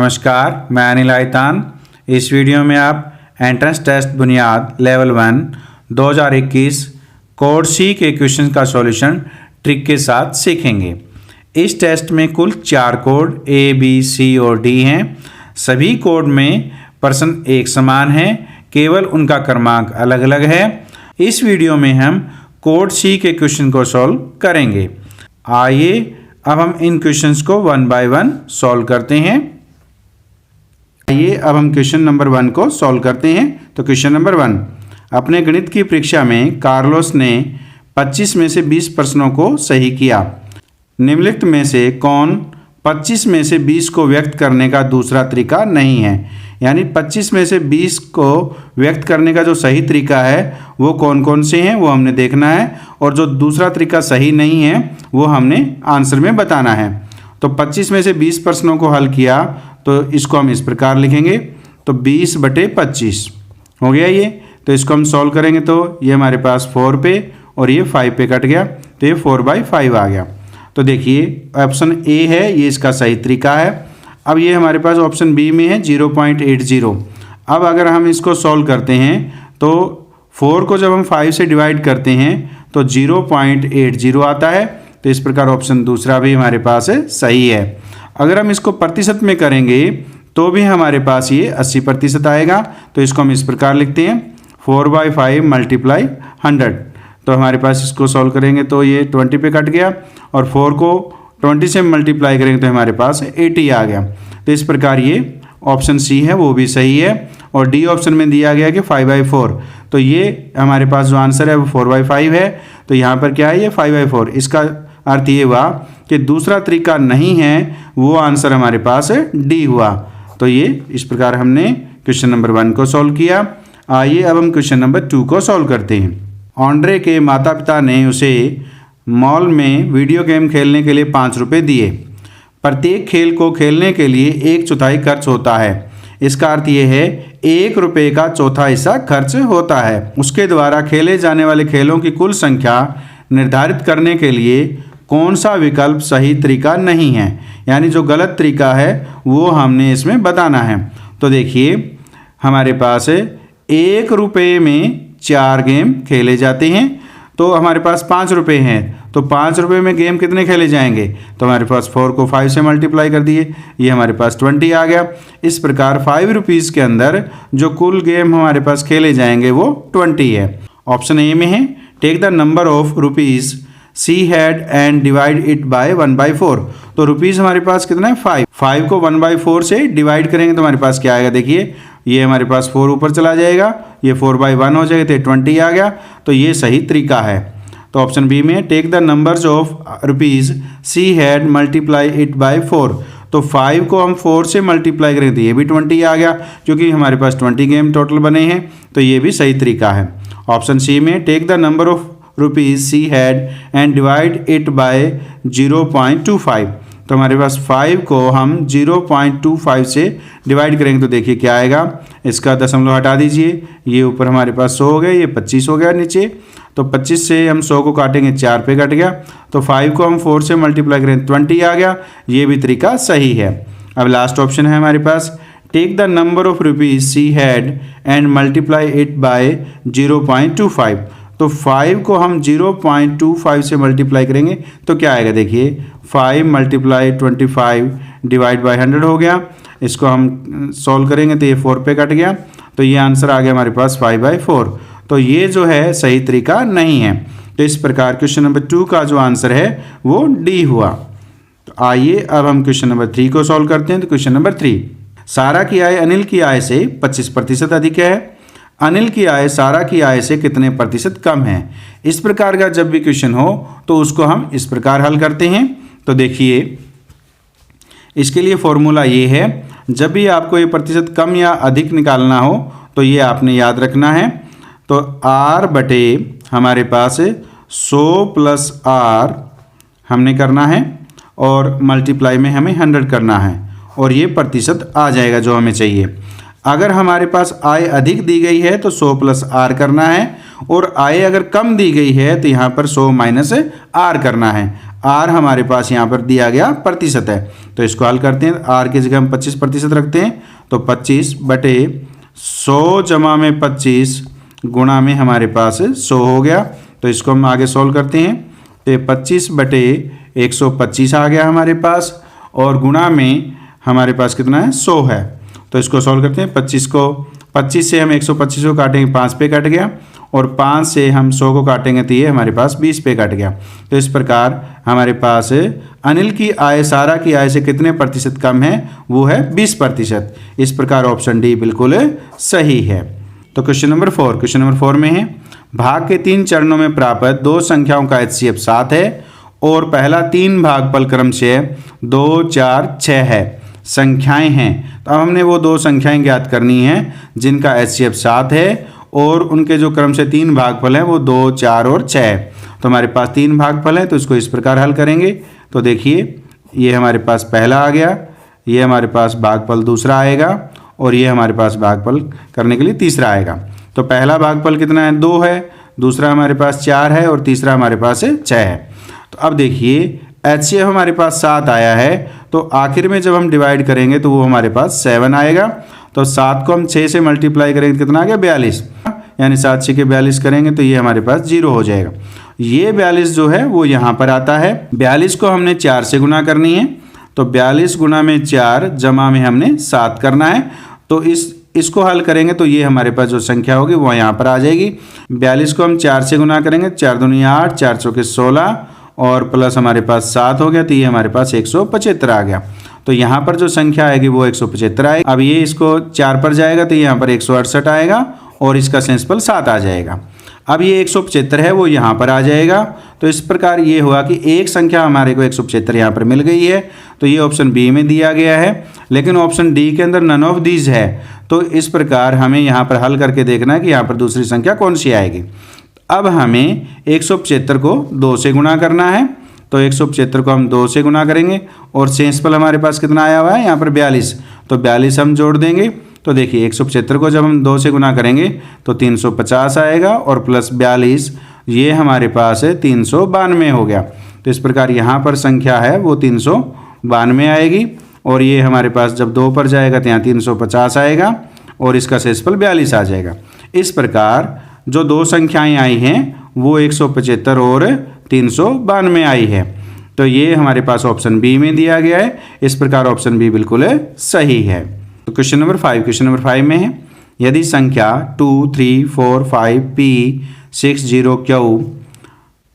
नमस्कार, मैं अनिल आयतान। इस वीडियो में आप एंट्रेंस टेस्ट बुनियाद लेवल 1 2021 कोड सी के क्वेश्चन का सॉल्यूशन ट्रिक के साथ सीखेंगे। इस टेस्ट में कुल 4 कोड ए, बी, सी और डी हैं। सभी कोड में प्रश्न एक समान हैं, केवल उनका क्रमांक अलग अलग है। इस वीडियो में हम कोड सी के क्वेश्चन को सॉल्व करेंगे। आइए अब हम इन क्वेश्चंस को 1 बाय 1 सॉल्व करते हैं। आइए अब हम क्वेश्चन नंबर 1 को सॉल्व करते हैं। तो क्वेश्चन नंबर 1, अपने गणित की परीक्षा में कार्लोस ने 25 में से 20 प्रश्नों को सही किया। निम्नलिखित में से कौन 25 में से 20 को व्यक्त करने का दूसरा तरीका नहीं है? यानी 25 में से 20 को व्यक्त करने का जो सही तरीका है वो कौन कौन से हैं वो हमने देखना है, और जो दूसरा तरीका सही नहीं है वो हमने आंसर में बताना है। तो 25 में से 20 प्रश्नों को हल किया तो इसको हम इस प्रकार लिखेंगे। तो 20/25 हो गया ये। तो इसको हम सॉल्व करेंगे तो ये हमारे पास 4 पे और ये 5 पे कट गया, तो ये 4/5 आ गया। तो देखिए ऑप्शन ए है ये इसका सही तरीका है। अब ये हमारे पास ऑप्शन बी में है 0.80। अब अगर हम इसको सॉल्व करते हैं तो 4 को जब हम 5 से डिवाइड करते हैं तो 0.80 आता है। तो इस प्रकार ऑप्शन दूसरा भी हमारे पास सही है। अगर हम इसको प्रतिशत में करेंगे तो भी हमारे पास ये 80% आएगा। तो इसको हम इस प्रकार लिखते हैं 4/5 × 100। तो हमारे पास इसको सॉल्व करेंगे तो ये 20 पे कट गया, और 4 को 20 से मल्टीप्लाई करेंगे तो हमारे पास 80 आ गया। तो इस प्रकार ये ऑप्शन सी है वो भी सही है। और डी ऑप्शन में दिया गया कि 5/4, तो ये हमारे पास जो आंसर है वो 4/5 है। तो यहाँ पर क्या है ये 5/4। इसका अर्थ ये हुआ कि दूसरा तरीका नहीं है, वो आंसर हमारे पास डी हुआ। तो ये इस प्रकार हमने क्वेश्चन नंबर 1 को सॉल्व किया। आइए अब हम क्वेश्चन नंबर 2 को सॉल्व करते हैं। ऑन्ड्रे के माता पिता ने उसे मॉल में वीडियो गेम खेलने के लिए 5 रुपये दिए। प्रत्येक खेल को खेलने के लिए 1/4 खर्च होता है। इसका अर्थ ये है 1 रुपये का चौथा हिस्सा खर्च होता है। उसके द्वारा खेले जाने वाले खेलों की कुल संख्या निर्धारित करने के लिए कौन सा विकल्प सही तरीका नहीं है? यानी जो गलत तरीका है वो हमने इसमें बताना है। तो देखिए हमारे पास 1 रुपये में 4 गेम खेले जाते हैं। तो हमारे पास 5 रुपये हैं, तो 5 रुपये में गेम कितने खेले जाएंगे? तो हमारे पास 4 को 5 से मल्टीप्लाई कर दिए, ये हमारे पास 20 आ गया। इस प्रकार 5 रुपीज़ के अंदर जो कुल गेम हमारे पास खेले जाएंगे वो 20 है। ऑप्शन ए में है take the number of rupees C had and divide it by 1/4। तो रुपीज़ हमारे पास कितना है 5 को 1/4 से डिवाइड करेंगे तो हमारे पास क्या आएगा? देखिए ये हमारे पास 4 ऊपर चला जाएगा, ये 4/1 हो जाएगा, तो 20 आ गया। तो ये सही तरीका है। तो ऑप्शन बी में take the numbers of rupees C had multiply it by 4। तो 5 को हम 4 से मल्टीप्लाई करेंगे तो ये भी 20 आ गया, क्योंकि हमारे पास 20 गेम टोटल बने हैं। तो ये भी सही तरीका है। ऑप्शन सी में take the number of rupees C had and divide it by 0.25। तो हमारे पास 5 को हम 0.25 से डिवाइड करेंगे तो देखिए क्या आएगा? इसका दशमलव हटा दीजिए, ये ऊपर हमारे पास 100 हो गया, ये 25 हो गया नीचे। तो 25 से हम 100 को काटेंगे 4 पे कट गया। तो 5 को हम 4 से मल्टीप्लाई करेंगे 20 आ गया। ये भी तरीका सही है। अब लास्ट ऑप्शन है हमारे पास take the number of rupees C had and multiply it by 0.25। तो 5 को हम 0.25 से मल्टीप्लाई करेंगे तो क्या आएगा? देखिए 5 × 25 डिवाइड बाय 100 हो गया। इसको हम सॉल्व करेंगे तो ये 4 पे कट गया। तो ये आंसर आ गया हमारे पास 5/4। तो ये जो है सही तरीका नहीं है। तो इस प्रकार क्वेश्चन नंबर 2 का जो आंसर है वो डी हुआ। तो आइए अब हम क्वेश्चन नंबर 3 को सॉल्व करते हैं। तो क्वेश्चन नंबर 3, सारा की आय अनिल की आय से 25% अधिक है। अनिल की आय सारा की आय से कितने प्रतिशत कम है? इस प्रकार का जब भी क्वेश्चन हो तो उसको हम इस प्रकार हल करते हैं। तो देखिए इसके लिए फॉर्मूला ये है, जब भी आपको ये प्रतिशत कम या अधिक निकालना हो तो ये आपने याद रखना है। तो R बटे हमारे पास 100 + R हमने करना है, और मल्टीप्लाई में हमें 100 करना है, और ये प्रतिशत आ जाएगा जो हमें चाहिए। अगर हमारे पास आय अधिक दी गई है तो 100 + R करना है, और आय अगर कम दी गई है तो यहाँ पर 100 - R करना है। आर हमारे पास यहाँ पर दिया गया प्रतिशत है, तो इसको हल करते हैं। आर की जगह हम 25% रखते हैं, तो 25/100 जमा में 25 गुणा में हमारे पास 100 हो गया। तो इसको हम आगे सोल्व करते हैं, तो 25/125 आ गया हमारे पास, और गुणा में हमारे पास कितना है 100 है। तो इसको सोल्व करते हैं। 25 से हम 125 को काटेंगे, 5 पे कट गया, और 5 से हम 100 को काटेंगे तो ये हमारे पास 20 पे कट गया। तो इस प्रकार हमारे पास अनिल की आय सारा की आय से कितने प्रतिशत कम है, वो है 20%। इस प्रकार ऑप्शन डी बिल्कुल सही है। तो क्वेश्चन नंबर 4 में है, भाग के 3 चरणों में प्राप्त 2 संख्याओं का HCF 7 है और पहला 3 भागफल क्रमशः 2, 4, 6 है, संख्याएं हैं। तो अब हमने वो 2 संख्याएं ज्ञात करनी हैं जिनका HCF 7 है और उनके जो क्रम से 3 भागफल हैं वो 2, 4 और 6 है। तो हमारे पास 3 भागफल है, तो इसको इस प्रकार हल करेंगे। तो देखिए, ये हमारे पास पहला आ गया, ये हमारे पास भागफल दूसरा आएगा, और ये हमारे पास भागफल करने के लिए तीसरा आएगा। तो पहला भागफल कितना है, 2 है, दूसरा हमारे पास 4 है, और तीसरा हमारे पास 6 है। तो अब देखिए, HCF हमारे पास 7 आया है, तो आखिर में जब हम डिवाइड करेंगे तो वो हमारे पास 7 आएगा। तो 7 को हम 6 से मल्टीप्लाई करेंगे, कितना आ गया 42, यानी 7 6 के 42 करेंगे तो ये हमारे पास 0 हो जाएगा। ये 42 जो है वो यहाँ पर आता है। 42 को हमने 4 से गुना करनी है, तो 42 गुना में 4 जमा में हमने 7 करना है। तो इसको हल करेंगे तो ये हमारे पास जो संख्या होगी वो यहाँ पर आ जाएगी। 42 को हम 4 से गुना करेंगे, 4 दूनी 8, 4 चौके 16, और प्लस हमारे पास 7 हो गया, तो ये हमारे पास 175 आ गया। तो यहाँ पर जो संख्या आएगी वो 175 आएगी। अब ये इसको 4 पर जाएगा तो यहाँ पर 168 आएगा, और इसका सेंसफल 7 आ जाएगा। अब ये 175 है वो यहाँ पर आ जाएगा। तो इस प्रकार ये हुआ कि एक संख्या हमारे को 175 यहाँ पर मिल गई है, तो ये ऑप्शन बी में दिया गया है, लेकिन ऑप्शन डी के अंदर नन ऑफ दीज है। तो इस प्रकार हमें यहाँ पर हल करके देखना है कि यहाँ पर दूसरी संख्या कौन सी आएगी। अब हमें 175 को 2 से गुणा करना है, तो 175 को हम 2 से गुणा करेंगे, और सेंसफल हमारे पास कितना आया हुआ है यहाँ पर 42, तो 42 हम जोड़ देंगे। तो देखिए, 175 को जब हम 2 से गुना करेंगे तो 350 आएगा, और प्लस 42 ये हमारे पास है 392 हो गया। तो इस प्रकार यहाँ पर संख्या है वो 392 आएगी, और ये हमारे पास जब 2 पर जाएगा तो यहाँ 350 आएगा, और इसका सेंसफल 42 आ जाएगा। इस प्रकार जो 2 संख्याएं आई हैं वो 175 और 392 आई है। तो ये हमारे पास ऑप्शन बी में दिया गया है। इस प्रकार ऑप्शन बी बिल्कुल सही है। तो क्वेश्चन नंबर 5 में है, यदि संख्या 2, 3, 4, 5, P, 6, 0, Q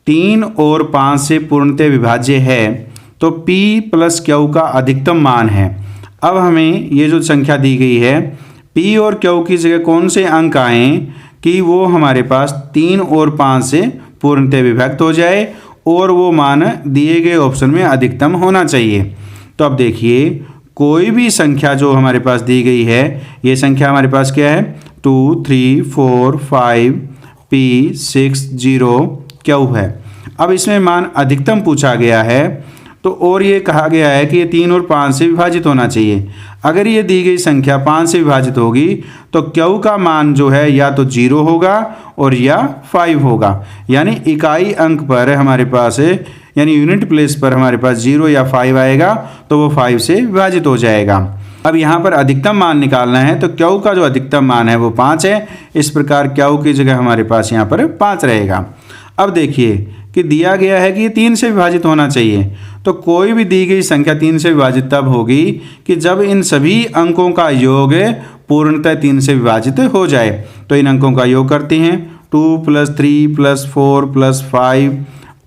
3 और 5 से पूर्णतः विभाज्य है तो P प्लस Q का अधिकतम मान है। अब हमें ये जो संख्या दी गई है, P और Q की जगह कौन से अंक आएँ कि वो हमारे पास 3 और 5 से पूर्णतः विभक्त हो जाए, और वो मान दिए गए ऑप्शन में अधिकतम होना चाहिए। तो अब देखिए, कोई भी संख्या जो हमारे पास दी गई है, ये संख्या हमारे पास क्या है, 2, 3, 4, 5, P, 6, 0, Q है। अब इसमें मान अधिकतम पूछा गया है, तो और ये कहा गया है कि ये 3 और 5 से विभाजित होना चाहिए। अगर ये दी गई संख्या 5 से विभाजित होगी तो Q का मान जो है या तो 0 होगा और या 5 होगा, यानी इकाई अंक पर हमारे पास यानी यूनिट प्लेस पर हमारे पास 0 या 5 आएगा, तो वो 5 से विभाजित हो जाएगा। अब यहाँ पर अधिकतम मान निकालना है, तो Q का जो अधिकतम मान है वो 5 है। इस प्रकार Q की जगह हमारे पास यहाँ पर 5 रहेगा। अब देखिए कि दिया गया है कि ये 3 से विभाजित होना चाहिए, तो कोई भी दी गई संख्या 3 से विभाजित तब होगी कि जब इन सभी अंकों का योग पूर्णतः 3 से विभाजित हो जाए। तो इन अंकों का योग करते हैं, 2 + 3 + 4 + 5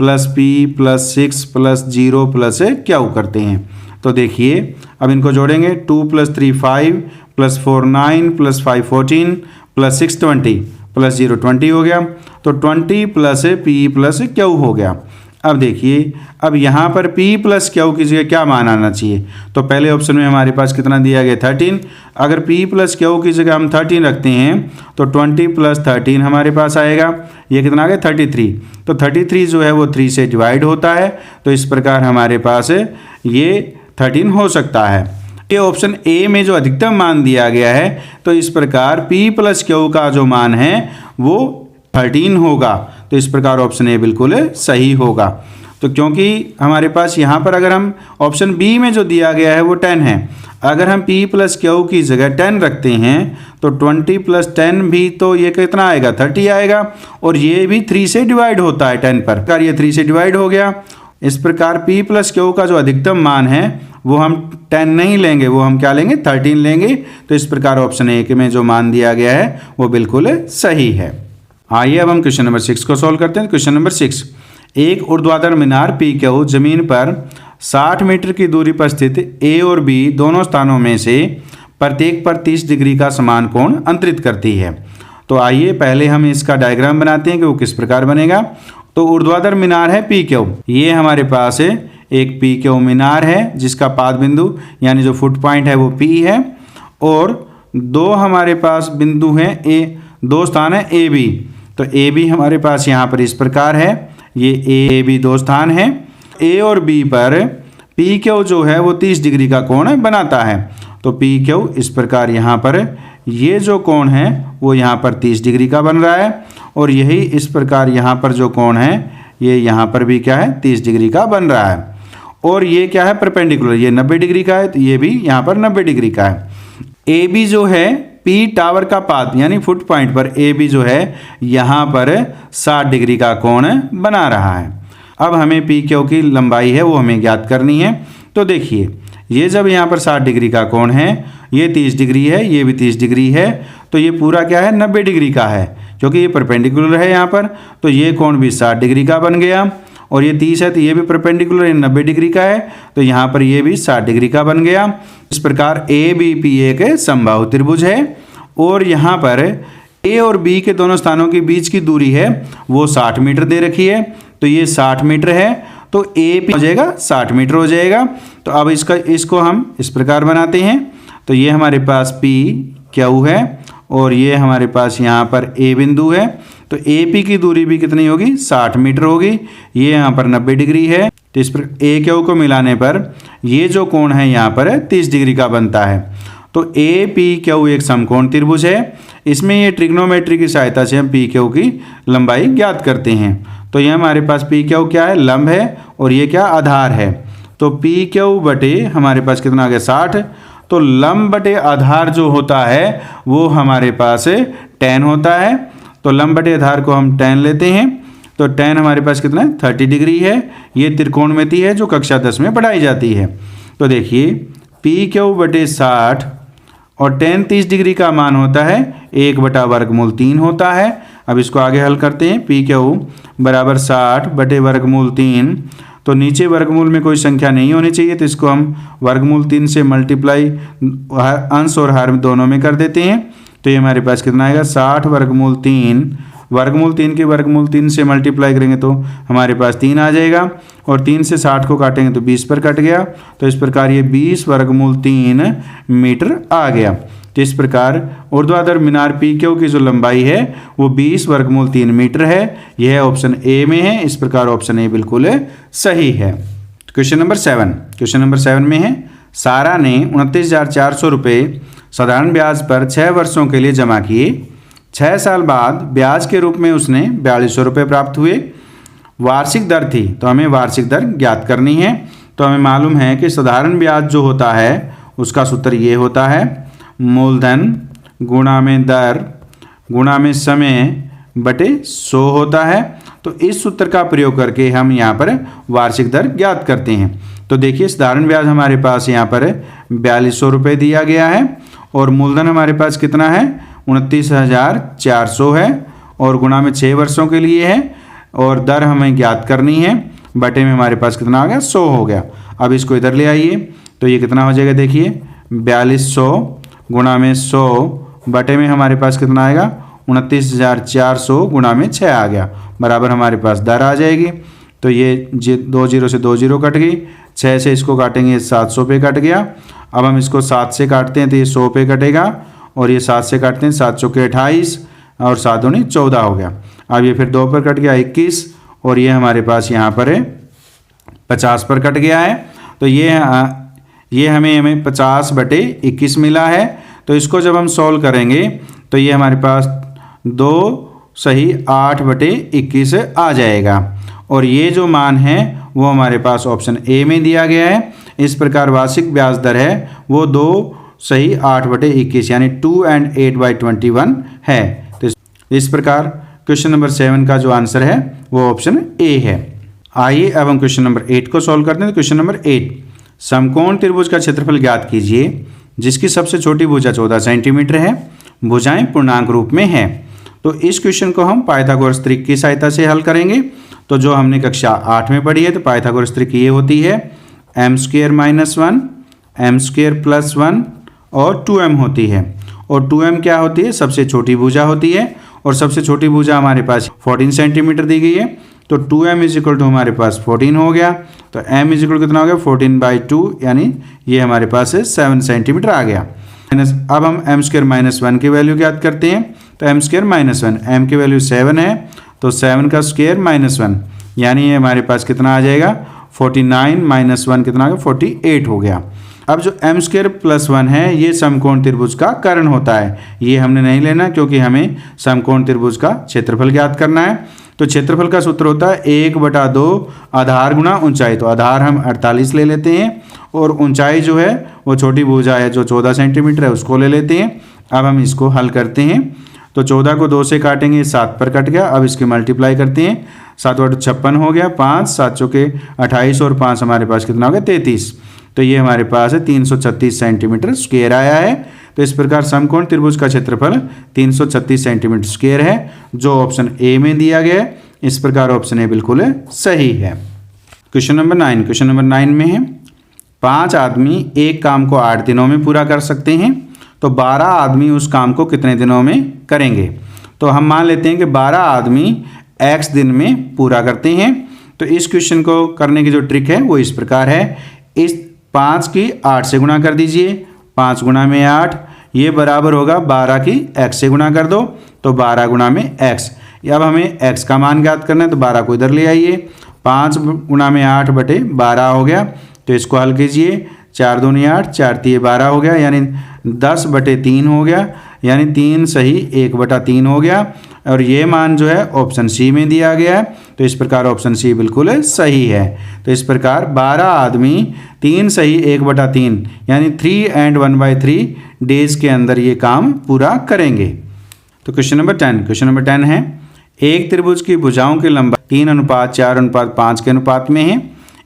+ P + 6 + 0 + Q करते हैं। तो देखिए, अब इनको जोड़ेंगे, 2 + 3 5 + 4 9 + 5 14 + 6 20 + 0 20 हो गया। तो 20 + P + Q हो गया। अब देखिए, अब यहाँ पर P + Q की जगह क्या मान आना चाहिए, तो पहले ऑप्शन में हमारे पास कितना दिया गया 13। अगर P + Q की जगह हम 13 रखते हैं तो 20 + 13 हमारे पास आएगा, ये कितना आ गया 33। तो 33 जो है वो 3 से डिवाइड होता है, तो इस प्रकार हमारे पास ये 13 हो सकता है। ये ऑप्शन ए में जो अधिकतम मान दिया गया है, तो इस प्रकार P + Q का जो मान है वो 13 होगा। तो इस प्रकार ऑप्शन ए बिल्कुल सही होगा। तो क्योंकि हमारे पास यहाँ पर अगर हम ऑप्शन बी में जो दिया गया है वो 10 है, अगर हम p प्लस क्यू की जगह 10 रखते हैं तो 20 प्लस 10 भी तो ये कितना आएगा 30 आएगा, और ये भी 3 से डिवाइड होता है 10 पर, अगर ये 3 से डिवाइड हो गया। इस प्रकार p प्लस क्यू का जो अधिकतम मान है वो हम 10 नहीं लेंगे, वो हम क्या लेंगे 13 लेंगे। तो इस प्रकार ऑप्शन ए में जो मान दिया गया है वो बिल्कुल सही है। आइए अब हम क्वेश्चन नंबर 6 को सॉल्व करते हैं। क्वेश्चन नंबर 6, एक ऊर्ध्वाधर मीनार पी क्यू जमीन पर 60 मीटर की दूरी पर स्थित ए और बी दोनों स्थानों में से प्रत्येक पर 30 डिग्री का समान कोण अंतरित करती है। तो आइए पहले हम इसका डायग्राम बनाते हैं कि वो किस प्रकार बनेगा। तो ऊर्ध्वाधर मीनार है पी क्यू, ये हमारे पास एक पी क्यू मीनार है जिसका पाद बिंदु यानी जो फुट पॉइंट है वो पी है, और दो हमारे पास बिंदु हैं ए, दो स्थान है ए बी। तो ए बी हमारे पास यहाँ पर इस प्रकार है, ये ए बी दो स्थान है। ए और बी पर पी क्यू जो है वो 30 डिग्री का कोण बनाता है। तो पी क्यू इस प्रकार यहाँ पर ये जो कोण है वो यहाँ पर 30 डिग्री का बन रहा है, और यही इस प्रकार यहाँ पर जो कोण है ये यहाँ पर भी क्या है 30 डिग्री का बन रहा है। और ये क्या है परपेंडिकुलर, ये 90 डिग्री का है, तो ये भी यहाँ पर 90 डिग्री का है। ए बी जो है पी टावर का पाद यानी फुट पॉइंट पर ए बी जो है यहाँ पर 60 डिग्री का कोण बना रहा है। अब हमें पी क्यू की लंबाई है वो हमें ज्ञात करनी है। तो देखिए ये जब यहाँ पर 60 डिग्री का कोण है, ये 30 डिग्री है, ये भी 30 डिग्री है, तो ये पूरा क्या है 90 डिग्री का है, क्योंकि ये परपेंडिकुलर है यहाँ पर। तो ये कोण भी 60 डिग्री का बन गया, और ये 30 है तो ये भी परपेंडिकुलर 90 डिग्री का है, तो यहाँ पर ये भी 60 डिग्री का बन गया। इस प्रकार ए बी पी एक समबाहु त्रिभुज है, और यहाँ पर ए और बी के दोनों स्थानों के बीच की दूरी है वो 60 मीटर दे रखी है। तो ये 60 मीटर है, तो ए पी हो जाएगा 60 मीटर हो जाएगा। तो अब इसको हम इस प्रकार बनाते हैं। तो ये हमारे पास पी क्यू है, और ये हमारे पास यहाँ पर ए बिंदु है। तो ए पी की दूरी भी कितनी होगी 60 मीटर होगी, ये यहाँ पर 90 डिग्री है। तो इस पर ए क्यू को मिलाने पर ये जो कोण है यहाँ पर 30 डिग्री का बनता है। तो ए पी क्यू एक समकोण त्रिभुज है। इसमें ये ट्रिग्नोमेट्री की सहायता से हम पी क्यू की लंबाई ज्ञात करते हैं। तो ये हमारे पास पी क्यू क्या है लंब है, और ये क्या आधार है। तो पी क्यू बटे हमारे पास कितना आ गया 60। तो लंब बटे आधार जो होता है वो हमारे पास tan होता है। तो लंब बटे आधार को हम tan लेते हैं। तो tan हमारे पास कितना है 30 डिग्री है। ये त्रिकोणमिति है जो कक्षा 10 में पढ़ाई जाती है। तो देखिए पी क्यू बटे 60 और tan 30 डिग्री का मान होता है 1 बटा वर्गमूल 3 होता है। अब इसको आगे हल करते हैं। पी क्यू बराबर 60 बटे वर्गमूल 3। तो नीचे वर्गमूल में कोई संख्या नहीं होनी चाहिए, तो इसको हम वर्गमूल 3 से मल्टीप्लाई अंश और हर दोनों में कर देते हैं। तो ये हमारे पास कितना आएगा 60 वर्गमूल 3। वर्गमूल 3 के वर्गमूल 3 से मल्टीप्लाई करेंगे तो हमारे पास 3 आ जाएगा, और 3 से 60 को काटेंगे तो 20 पर कट गया। तो इस प्रकार ये 20 वर्गमूल 3 मीटर आ गया। तो इस प्रकार ऊर्ध्वाधर मीनार पी क्यू की जो लंबाई है वो 20 वर्गमूल 3 मीटर है। यह ऑप्शन ए में है। इस प्रकार ऑप्शन ए बिल्कुल सही है। क्वेश्चन नंबर 7, क्वेश्चन नंबर 7 में है सारा ने 29,400 रुपये साधारण ब्याज पर 6 वर्षों के लिए जमा किए। 6 साल बाद ब्याज के रूप में उसने 4200 रुपये प्राप्त हुए। वार्षिक दर थी, तो हमें वार्षिक दर ज्ञात करनी है। तो हमें मालूम है कि साधारण ब्याज जो होता है उसका सूत्र ये होता है मूलधन गुणा में दर गुणा में समय बटे 100 होता है। तो इस सूत्र का प्रयोग करके हम यहाँ पर वार्षिक दर ज्ञात करते हैं। तो देखिए साधारण ब्याज हमारे पास यहाँ पर 4200 रुपये दिया गया है, और मूलधन हमारे पास कितना है 29,400 है, और गुणा में 6 वर्षों के लिए है, और दर हमें ज्ञात करनी है। बटे में हमारे पास कितना आ गया 100 हो गया। अब इसको इधर ले आइए, तो ये कितना हो जाएगा देखिए 4200 गुणा में 100 बटे में हमारे पास कितना आएगा 29,400 गुणा में 6 आ गया, बराबर हमारे पास दर आ जाएगी। तो ये 2 0 से 2 0 कट गई, 6 से इसको काटेंगे 700 पे कट गया। अब हम इसको 7 से काटते हैं तो ये 100 पे कटेगा, और ये 7 से काटते हैं 7 चौके 28 और 7 दूनी 14 हो गया। अब ये फिर 2 पर कट गया 21, और ये हमारे पास यहाँ पर 50 पर कट गया है। तो ये हमें 50 बटे 21 मिला है। तो इसको जब हम सॉल्व करेंगे तो ये हमारे पास 2 सही 8 बटे 21 आ जाएगा, और ये जो मान है वो हमारे पास ऑप्शन ए में दिया गया है। इस प्रकार वार्षिक ब्याज दर है वो 2 सही 8/21 यानी 2 and 8/21 है। तो इस प्रकार क्वेश्चन नंबर 7 का जो आंसर है वो ऑप्शन ए है। आइए अब हम क्वेश्चन नंबर 8 को सॉल्व करते हैं। तो क्वेश्चन नंबर 8, समकोण त्रिभुज का क्षेत्रफल ज्ञात कीजिए जिसकी सबसे छोटी भुजा 14 सेंटीमीटर है, भुजाएं पूर्णांक रूप में है। तो इस क्वेश्चन को हम पाइथागोरस त्रिक की सहायता से हल करेंगे। तो जो हमने कक्षा 8 में पढ़ी है, तो पाइथागोरस त्रिक ये होती है m² - 1 m² + 1 और 2m होती है। और 2m क्या होती है? सबसे छोटी भुजा होती है और सबसे छोटी भुजा हमारे पास 14 सेंटीमीटर दी गई है। तो 2m = हमारे पास 14 हो गया। तो m = कितना हो गया? 14/2 यानी ये हमारे पास 7 सेंटीमीटर आ गया। अब हम m² - 1 की वैल्यू ज्ञात करते हैं। तो m² - 1 m की वैल्यू 7 है, तो 7 का स्क्वायर - 1 यानी ये हमारे पास कितना आ जाएगा? 49 - 1 कितना आ गया? 48 हो गया। अब जो m² + 1 है ये समकोण त्रिभुज का कर्ण होता है। ये हमने नहीं लेना क्योंकि हमें समकोण त्रिभुज का क्षेत्रफल ज्ञात करना है। तो क्षेत्रफल का सूत्र होता है 1/2 आधार गुणा ऊंचाई। तो आधार हम 48 ले लेते हैं और ऊंचाई जो है वो छोटी भुजा है जो 14 सेंटीमीटर है उसको ले लेते हैं। अब हम इसको हल करते हैं। तो 14 को 2 से काटेंगे, 7 पर कट गया। अब इसकी मल्टीप्लाई करते हैं, 7 × 56 हो गया, 5 7 चौके 28 और 5 हमारे पास कितना हो गया? 33। तो ये हमारे पास है 336 सेंटीमीटर स्क्वायर आया है। तो इस प्रकार समकोण त्रिभुज का क्षेत्रफल 336 सेंटीमीटर स्क्वायर है जो ऑप्शन ए में दिया गया है। इस प्रकार ऑप्शन ए बिल्कुल सही है। क्वेश्चन नंबर 9, क्वेश्चन नंबर 9 में है 5 आदमी एक काम को 8 दिनों में पूरा कर सकते हैं, तो 12 आदमी उस काम को कितने दिनों में करेंगे? तो हम मान लेते हैं कि 12 आदमी x दिन में पूरा करते हैं। तो इस क्वेश्चन को करने की जो ट्रिक है वो इस प्रकार है, इस 5 की 8 से गुणा कर दीजिए, 5 गुणा में 8 ये बराबर होगा 12 की x से गुणा कर दो, तो 12 गुणा में x। अब हमें x का मान ज्ञात करना है, तो 12 को इधर ले आइए, 5 गुणा में 8/12 हो गया। तो इसको हल कीजिए, 4 दूनी 8, 4 तिये 12 हो गया यानी 10/3 हो गया, यानी 3 सही 1/3 हो गया। और ये मान जो है ऑप्शन सी में दिया गया है। तो इस प्रकार ऑप्शन सी बिल्कुल सही है। तो इस प्रकार 12 आदमी 3 सही 1/3 यानी 3 and 1/3 डेज के अंदर ये काम पूरा करेंगे। तो क्वेश्चन नंबर 10, क्वेश्चन नंबर 10 है एक त्रिभुज की भुजाओं की लंबाई 3:4:5 के अनुपात में है।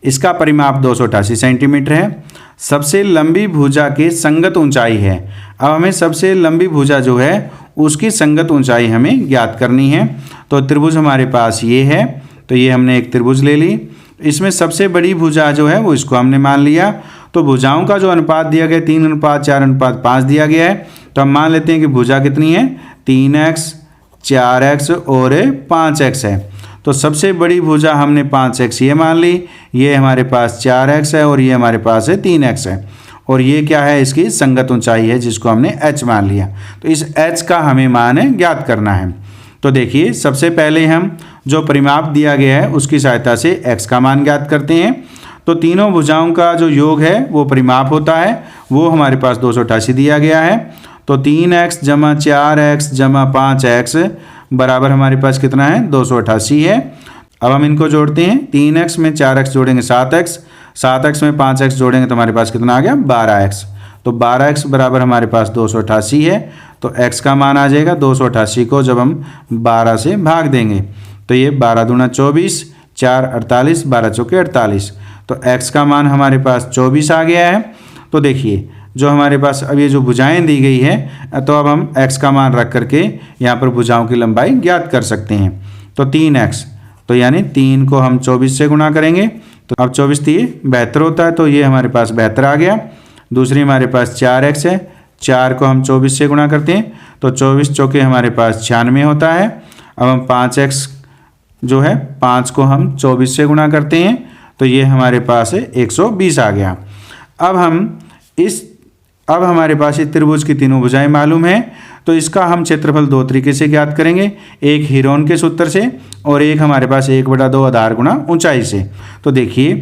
इसका परिमाप 288 सेंटीमीटर है। सबसे लंबी भुजा की संगत ऊंचाई है। अब हमें सबसे लंबी भुजा जो है उसकी संगत ऊंचाई हमें ज्ञात करनी है। तो त्रिभुज हमारे पास ये है, तो ये हमने एक त्रिभुज ले ली। इसमें सबसे बड़ी भुजा जो है वो इसको हमने मान लिया। तो भुजाओं का जो अनुपात दिया गया 3:4:5 दिया गया है। तो हम मान लेते हैं कि भुजा कितनी है? 3x 4x और 5x है। तो सबसे बड़ी भुजा हमने 5x ये मान ली, ये हमारे पास 4x है और ये हमारे पास है 3x है। और ये क्या है? इसकी संगत ऊंचाई है जिसको हमने h मान लिया। तो इस h का हमें मान ज्ञात करना है। तो देखिए सबसे पहले हम जो परिमाप दिया गया है उसकी सहायता से x का मान ज्ञात करते हैं। तो तीनों भुजाओं का जो योग है वो परिमाप होता है, वो हमारे पास 288 दिया गया है। तो 3x + 4x + 5x बराबर हमारे पास कितना है? 288 है। अब हम इनको जोड़ते हैं, 3x में 4x जोड़ेंगे 7x, 7x में 5x जोड़ेंगे तो हमारे पास कितना आ गया? 12x। तो 12x बराबर हमारे पास 288 है। तो x का मान आ जाएगा 288 को जब हम 12 से भाग देंगे तो ये 12 दूना 24, 4 48, 12 चौके 48। तो x का मान हमारे पास 24 आ गया है। तो देखिए जो हमारे पास अब ये जो भुजाएं दी गई है, तो अब हम x का मान रख करके यहाँ पर भुजाओं की लंबाई ज्ञात कर सकते हैं। तो 3x, तो यानी 3 को हम 24 से गुणा करेंगे, तो अब 24 3 72 होता है, तो ये हमारे पास 72 आ गया। दूसरी हमारे पास 4x है, 4 को हम 24 से गुणा करते हैं तो 24 चौके हमारे पास 96 होता है। अब हम 5x जो है 5 को हम 24 से गुणा करते हैं तो ये हमारे पास 120 आ गया। अब हमारे पास इस त्रिभुज की तीनों भुजाएं मालूम है, तो इसका हम क्षेत्रफल 2 तरीके से ज्ञात करेंगे, एक हीरोन के सूत्र से और एक हमारे पास 1/2 आधार गुणा ऊंचाई से। तो देखिए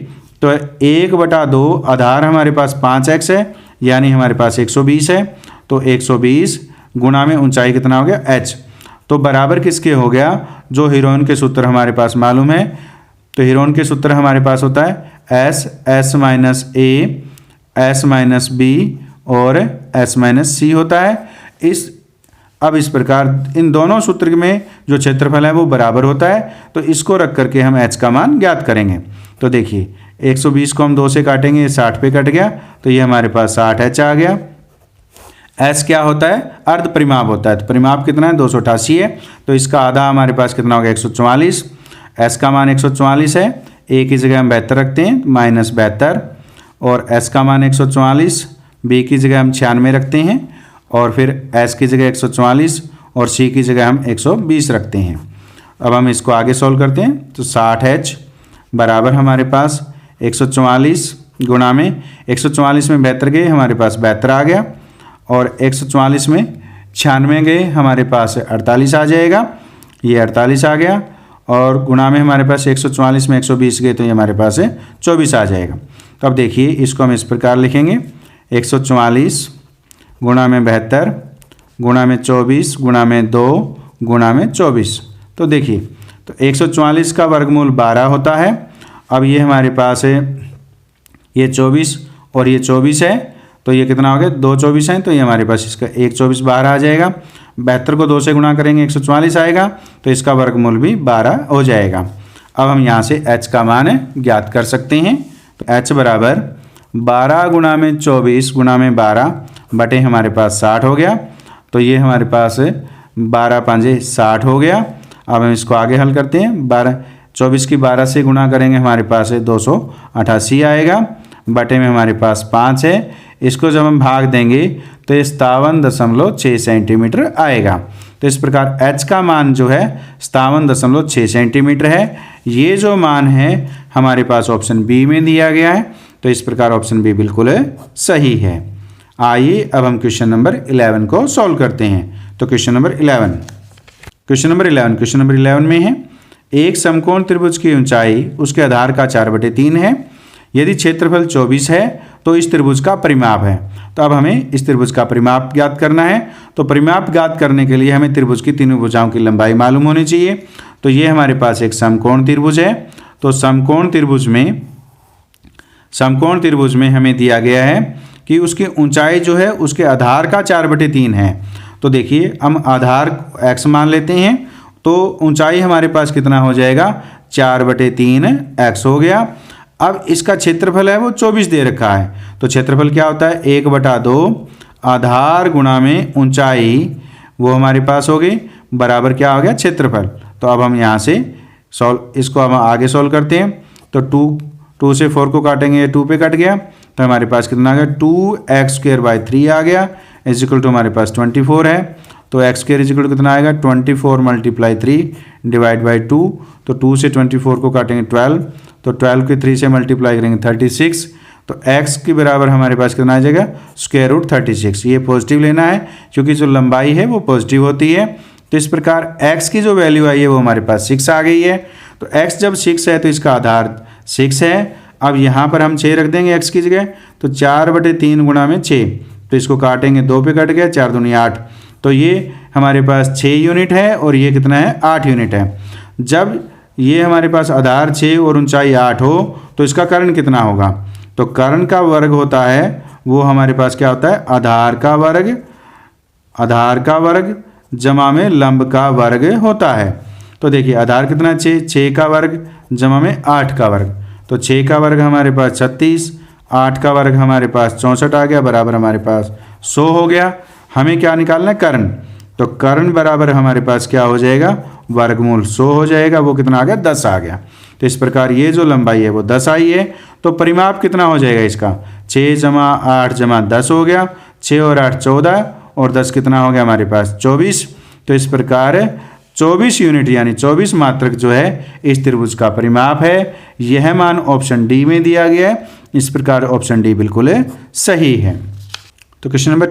तो 1/2 आधार हमारे पास 5x है यानी हमारे पास 120 है। तो 120 गुणा में ऊंचाई कितना हो गया? h। तो बराबर किसके हो गया? जो हीरोइन के सूत्र हमारे पास मालूम है तो हेरोन के सूत्र हमारे पास होता है एस, एस माइनस ए, एस माइनस बी और एस माइनस सी होता है। अब इस प्रकार इन दोनों सूत्र में जो क्षेत्रफल है वो बराबर होता है, तो इसको रख करके हम h का मान ज्ञात करेंगे। तो देखिए 120 को हम 2 से काटेंगे, ये 60 पे कट गया, तो ये हमारे पास 60h आ गया। s क्या होता है? अर्ध परिमाप होता है। तो परिमाप कितना है? 288 है, तो इसका आधा हमारे पास कितना हो गया? 144। s का मान 144 है, a की जगह हम 72 रखते हैं, माइनस 72, और s का मान 144, b की जगह हम 96 रखते हैं, और फिर s की जगह 144 और c की जगह हम 120 रखते हैं। अब हम इसको आगे सॉल्व करते हैं, तो 60h बराबर हमारे पास 144 गुणा में 144 में 72 गए, हमारे पास 72 आ गया, और 144 में 96 गए, हमारे पास 48 आ जाएगा, ये 48 आ गया, और गुणा में हमारे पास 144 में 120 गए, तो ये हमारे पास 24 आ जाएगा। तो अब देखिए इसको हम इस प्रकार लिखेंगे, 144 गुणा में 72 गुणा में 24 गुणा में 2 गुणा में 24। तो देखिए तो 144 का वर्गमूल 12 होता है। अब ये हमारे पास है ये 24 और ये 24 है, तो ये कितना हो गया? 2 24 हैं, तो ये हमारे पास इसका 1 24 12 आ जाएगा। 72 को 2 से गुणा करेंगे 144 आएगा, तो इसका वर्गमूल भी 12 हो जाएगा। अब हम यहाँ से h का मान ज्ञात कर सकते हैं। तो h बराबर 12 गुणा में 24 गुणा में 12 बटे हमारे पास 60 हो गया, तो ये हमारे पास 12 5 60 हो गया। अब हम इसको आगे हल करते हैं, 24 की 12 से गुणा करेंगे, हमारे पास 288 आएगा, बटे में हमारे पास 5 है। इसको जब हम भाग देंगे तो ये 57.6 सेंटीमीटर आएगा। तो इस प्रकार h का मान जो है 57.6 सेंटीमीटर है। ये जो मान है हमारे पास ऑप्शन बी में दिया गया है, तो इस प्रकार ऑप्शन बी बिल्कुल सही है। आइए अब हम क्वेश्चन नंबर 11 को सॉल्व करते हैं। तो क्वेश्चन नंबर 11 में है, एक समकोण त्रिभुज की ऊंचाई उसके आधार का 4/3 है। यदि क्षेत्रफल 24 है तो इस त्रिभुज का परिमाप है। तो अब हमें इस त्रिभुज का परिमाप ज्ञात करना है। तो परिमाप ज्ञात करने के लिए हमें त्रिभुज की तीनों भुजाओं की लंबाई मालूम होनी चाहिए। तो ये हमारे पास एक समकोण त्रिभुज है। तो समकोण त्रिभुज में हमें दिया गया है कि उसकी ऊंचाई जो है उसके आधार का 4/3 है। तो देखिए हम आधार x मान लेते हैं, तो ऊंचाई हमारे पास कितना हो जाएगा? 4/3 x हो गया। अब इसका क्षेत्रफल है वो 24 दे रखा है, तो क्षेत्रफल क्या होता है? 1/2 आधार गुणा में ऊंचाई, वो हमारे पास हो गई, बराबर क्या हो गया? क्षेत्रफल। तो अब हम यहाँ से इसको हम आगे सॉल्व करते हैं। तो 2 से 4 को काटेंगे, 2 पे कट गया, तो हमारे पास कितना आ गया? 2x²/3 आ गया, इजिकल टू हमारे पास 24 है। तो x² इजिकल कितना आएगा? 24 × 3 डिवाइड बाई 2। तो 2 से 24 को काटेंगे 12, तो 12 के 3 से मल्टीप्लाई करेंगे 36। तो x के बराबर हमारे पास कितना आ जाएगा? √36। ये पॉजिटिव लेना है क्योंकि जो लंबाई है वो पॉजिटिव होती है। तो इस प्रकार x की जो वैल्यू आई है वो हमारे पास 6 आ गई है। तो x जब 6 है तो इसका आधार 6 है। अब यहाँ पर हम 6 रख देंगे x की जगह, तो 4/3 गुणा में 6, तो इसको काटेंगे, 2 पे कट गया, 4 दूनी 8, तो ये हमारे पास 6 यूनिट है और ये कितना है? 8 यूनिट है। जब ये हमारे पास आधार 6 और ऊंचाई 8 हो तो इसका कर्ण कितना होगा? तो कर्ण का वर्ग होता है वो हमारे पास क्या होता है? आधार का वर्ग जमा में लंब का वर्ग होता है। तो देखिए आधार कितना है? 6 का वर्ग जमा में 8 का वर्ग, तो 6 का वर्ग हमारे पास 36, 8 का वर्ग हमारे पास 64 आ गया, बराबर हमारे पास 100 हो गया। हमें क्या निकालना है? कर्ण। तो कर्ण बराबर हमारे पास क्या हो जाएगा? वर्गमूल 100 हो जाएगा, वो कितना आ गया? 10 आ गया। तो इस प्रकार ये जो लंबाई है वो 10 आई है। तो परिमाप कितना हो जाएगा इसका? 6 + 8 + 10 हो गया, 6 और 8 14, और 10 कितना हो गया हमारे पास? 24। तो इस प्रकार 24 यूनिट यानी 24 मात्रक जो है इस त्रिभुज का परिमाप है। यह मान ऑप्शन डी में दिया गया है। इस प्रकार ऑप्शन डी बिल्कुल सही है। तो क्वेश्चन नंबर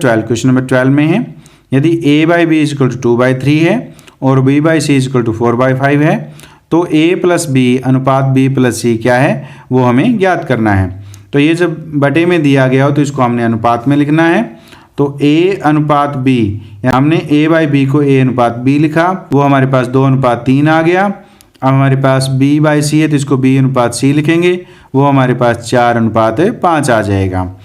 12 में है, यदि a/b = 2/3 है और b/c = 4/5 है तो a + b अनुपात b + c क्या है वो हमें ज्ञात करना है। तो ये जब बटे में दिया गया हो तो इसको हमने अनुपात में लिखना है। तो a अनुपात b, हमने a/b को a अनुपात b लिखा, वो हमारे पास 2:3 आ गया। अब हमारे पास B/C है तो इसको B/C लिखेंगे, वो हमारे पास 4:5 आ जाएगा।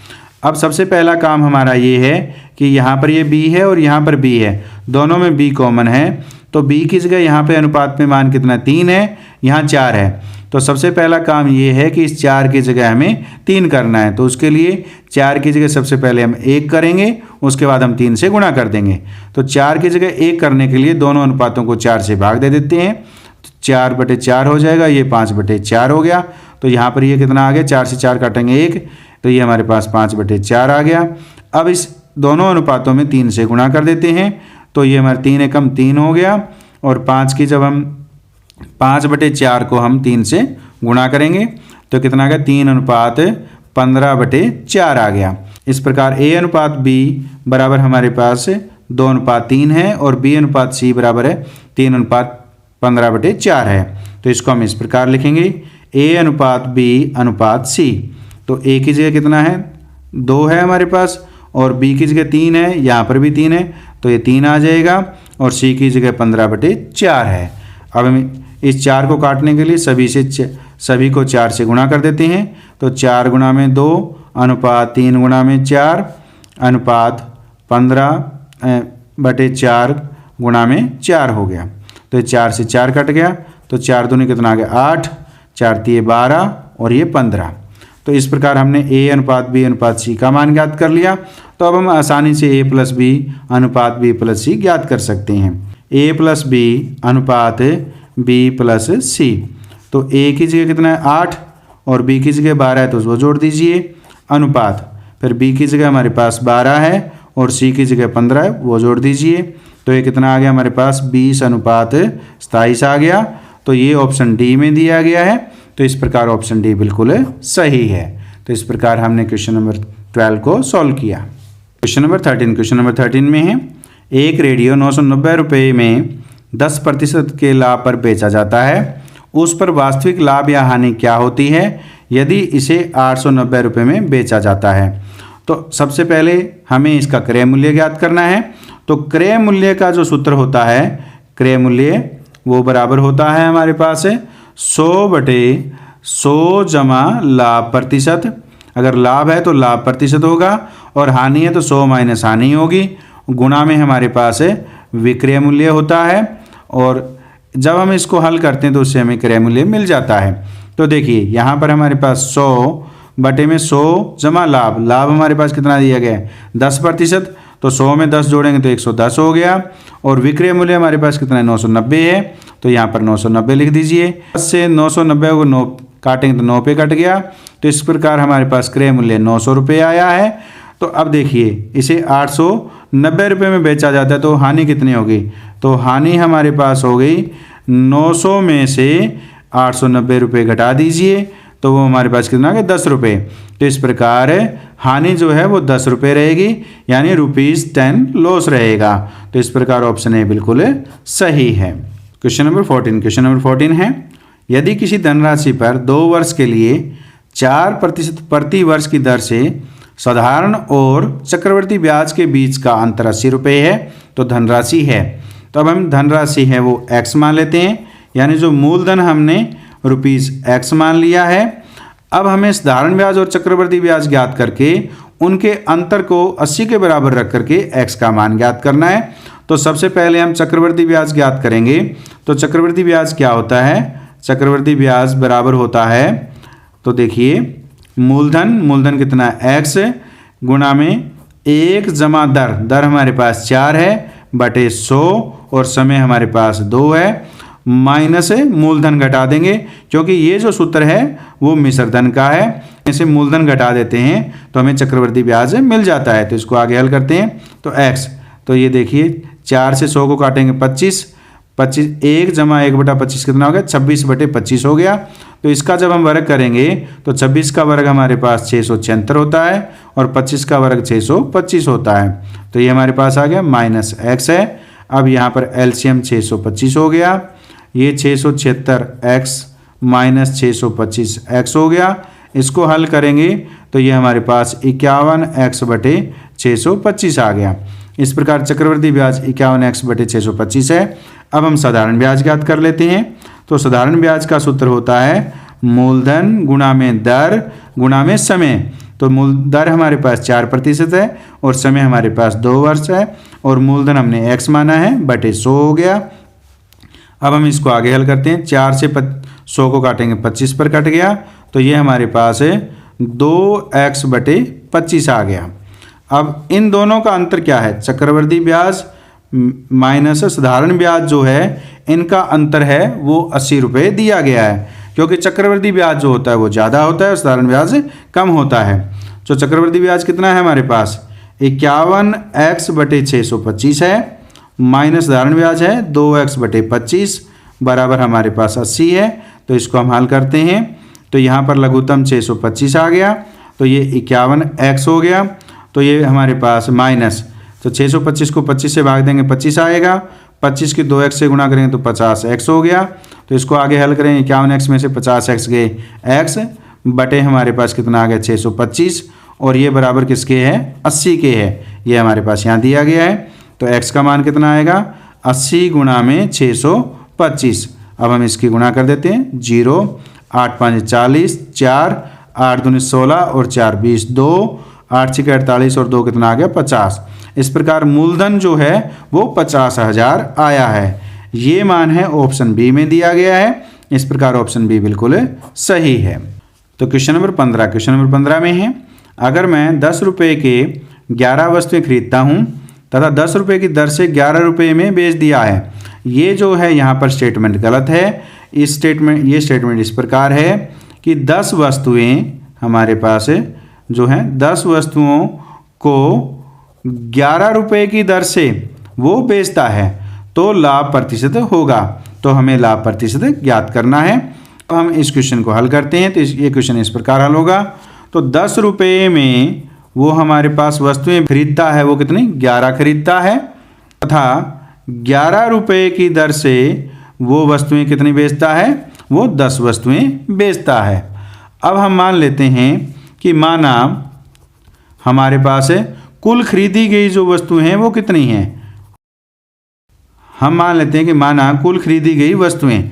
अब सबसे पहला काम हमारा ये है कि यहाँ पर ये B है और यहाँ पर B है, दोनों में B कॉमन है, तो B की जगह यहाँ पे अनुपात में मान कितना 3 है, यहाँ 4 है। तो सबसे पहला काम ये है कि इस 4 की जगह हमें 3 करना है, तो उसके लिए 4 की जगह सबसे पहले हम 1 करेंगे, उसके बाद हम 3 से गुणा कर देंगे। तो 4 की जगह 1 करने के लिए दोनों अनुपातों को 4 से भाग दे देते हैं, तो 4/4 हो जाएगा, ये 5/4 हो गया। तो यहाँ पर ये कितना आ गया, 4 से 4 काटेंगे 1, तो ये हमारे पास 5/4 आ गया। अब इस दोनों अनुपातों में 3 से गुणा कर देते हैं, तो ये हमारे 3 एकम 3 हो गया, और 5 की जब हम 5/4 को हम 3 से गुणा करेंगे तो कितना आ गया, 3:15/4 आ गया। इस प्रकार A/B बराबर हमारे पास 2:3 है और B/C बराबर है 3:15/4 है। तो इसको हम इस प्रकार लिखेंगे A/B/C। तो A की जगह कितना है, 2 है हमारे पास, और B की जगह 3 है, यहाँ पर भी 3 है, तो ये 3 आ जाएगा, और C की जगह 15/4 है। अब हम इस 4 को काटने के लिए सभी को 4 से गुणा कर देते हैं, तो 4 गुणा में 2 अनुपात 3 गुणा में 4 अनुपात 15/4 गुणा में 4 हो गया। तो ये 4 से 4 कट गया, तो 4 दूनी कितना आ गया 8, 4 तिये 12 और ये 15। तो इस प्रकार हमने A/B/C का मान ज्ञात कर लिया। तो अब हम आसानी से A+B/B+C ज्ञात कर सकते हैं। A+B/B+C, तो A की जगह कितना है 8 और B की जगह 12 है, तो उसको जोड़ दीजिए, अनुपात फिर B की जगह हमारे पास 12 है और C की जगह 15 है, वो जोड़ दीजिए, तो ये कितना आ गया हमारे पास 20:27 आ गया। तो ये ऑप्शन डी में दिया गया है, तो इस प्रकार ऑप्शन डी बिल्कुल सही है। तो इस प्रकार हमने क्वेश्चन नंबर 12 को सॉल्व किया। क्वेश्चन नंबर 13 में है, एक रेडियो 990 रुपये में 10% के लाभ पर बेचा जाता है, उस पर वास्तविक लाभ या हानि क्या होती है यदि इसे 890 रुपये में बेचा जाता है। तो सबसे पहले हमें इसका क्रय मूल्य ज्ञात करना है। तो क्रय मूल्य का जो सूत्र होता है, क्रय मूल्य वो बराबर होता है हमारे पास 100/100 जमा लाभ प्रतिशत। अगर लाभ है तो लाभ प्रतिशत होगा, और हानि है तो 100 माइनस हानि होगी, गुणा में हमारे पास विक्रय मूल्य होता है, और जब हम इसको हल करते हैं तो उससे हमें क्रय मूल्य मिल जाता है। तो देखिए यहाँ पर हमारे पास 100/100 जमा लाभ, लाभ हमारे पास कितना दिया गया है 10%, तो 100 में 10 जोड़ेंगे तो 110 हो गया, और विक्रय मूल्य हमारे पास कितना है 990 है, तो यहाँ पर 990 लिख दीजिए। 10 से 990 को 9 काटेंगे तो 9 पे कट गया, तो इस प्रकार हमारे पास क्रय मूल्य 900 रुपये आया है। तो अब देखिए इसे 890 रुपये में बेचा जाता है, तो हानि कितनी होगी, तो हानि हमारे पास हो गई 900 में से 890 रुपये घटा दीजिए, तो वो हमारे पास कितना आ गया 10 रुपये। तो इस प्रकार हानि जो है वो 10 रुपये रहेगी, यानी ₹10 लॉस रहेगा। तो इस प्रकार ऑप्शन ए बिल्कुल सही है। क्वेश्चन नंबर 14 है, यदि किसी धनराशि पर 2 वर्ष के लिए 4% प्रति वर्ष की दर से साधारण और चक्रवर्ती ब्याज के बीच का अंतर 80 रुपये है, तो धनराशि है। तो अब हम धनराशि है वो x मान लेते हैं, यानी जो मूलधन हमने ₹x मान लिया है। अब हमें साधारण ब्याज और चक्रवर्ती ब्याज ज्ञात करके उनके अंतर को 80 के बराबर रख करके x का मान ज्ञात करना है। तो सबसे पहले हम चक्रवर्ती ब्याज ज्ञात करेंगे। तो चक्रवर्ती ब्याज क्या होता है, चक्रवर्ती ब्याज बराबर होता है, तो देखिए मूलधन कितना है x गुणा में 1 जमा दर हमारे पास 4 है बटे 100, और समय हमारे पास 2 है, माइनस मूलधन घटा देंगे, क्योंकि ये जो सूत्र है वो मिश्र धन का है, इसे मूलधन घटा देते हैं तो हमें चक्रवर्ती ब्याज मिल जाता है। तो इसको आगे हल करते हैं। तो x, तो ये देखिए 4 से 100 को काटेंगे 25, 1 जमा 1/25 कितना हो गया 26/25 हो गया। तो इसका जब हम वर्ग करेंगे तो 26 का वर्ग हमारे पास 676 होता है, और 25 का वर्ग 625 होता है। तो ये हमारे पास आ गया माइनस x है। अब यहाँ पर एलसीएम 625 हो गया, ये 676x माइनस 625x हो गया। इसको हल करेंगे तो ये हमारे पास 51x/625 आ गया। इस प्रकार चक्रवर्ती ब्याज 51x/625 है। अब हम साधारण ब्याज ज्ञात कर लेते हैं। तो साधारण ब्याज का सूत्र होता है मूलधन गुणा में दर गुणा में समय। तो मूल दर हमारे पास 4% है और समय हमारे पास 2 वर्ष है और मूलधन हमने x माना है बटे 100 हो गया। अब हम इसको आगे हल करते हैं। 4 से 100 को काटेंगे 25 पर कट गया, तो ये हमारे पास है 2x बटे 25 आ गया। अब इन दोनों का अंतर क्या है? चक्रवृद्धि ब्याज माइनस साधारण ब्याज जो है इनका अंतर है वो 80 रुपये दिया गया है, क्योंकि चक्रवृद्धि ब्याज जो होता है वो ज़्यादा होता है और साधारण ब्याज कम होता है। तो चक्रवृद्धि ब्याज कितना है हमारे पास? 51x बटे 625 है, माइनस साधारण ब्याज है 2x बटे 25 बराबर हमारे पास 80 है। तो इसको हम हल करते हैं, तो यहाँ पर लघुत्तम 625 आ गया, तो ये 51x हो गया। तो ये हमारे पास माइनस, तो 625 को 25 से भाग देंगे 25 आएगा, 25 की 2x से गुणा करेंगे तो 50x हो गया। तो इसको आगे हल करें, 51x में से 50x गए x बटे हमारे पास कितना आ गया 625, और ये बराबर किसके है? 80 के है। ये हमारे पास यहाँ दिया गया है। तो x का मान कितना आएगा? 80 गुणा में 625। अब हम इसकी गुणा कर देते हैं। 0 8 5 40, 4 8 दूनी 16 और 4 20, 2 8 6 48 और 2 कितना आ गया 50। इस प्रकार मूलधन जो है वो 50,000 आया है। ये मान है ऑप्शन बी में दिया गया है। इस प्रकार ऑप्शन बी बिल्कुल सही है। तो क्वेश्चन नंबर 15 में है, अगर मैं 10 रुपये के 11 वस्तुएं खरीदता हूँ तथा 10 रुपये की दर से 11 रुपये में बेच दिया है। ये जो है यहाँ पर स्टेटमेंट गलत है। ये स्टेटमेंट इस प्रकार है कि 10 वस्तुएं हमारे पास जो हैं 10 वस्तुओं को 11 रुपये की दर से वो बेचता है तो लाभ प्रतिशत होगा। तो हमें लाभ प्रतिशत ज्ञात करना है। तो हम इस क्वेश्चन को हल करते हैं। तो ये क्वेश्चन इस प्रकार हल होगा। तो 10 रुपये में वो हमारे पास वस्तुएं खरीदता है, वो कितनी 11 खरीदता है, तथा 11 रुपये की दर से वो वस्तुएं कितनी बेचता है? वो 10 वस्तुएं बेचता है। अब हम मान लेते हैं कि माना हमारे पास कुल खरीदी गई जो वस्तुएं हैं वो कितनी हैं। हम मान लेते हैं कि माना कुल खरीदी गई वस्तुएं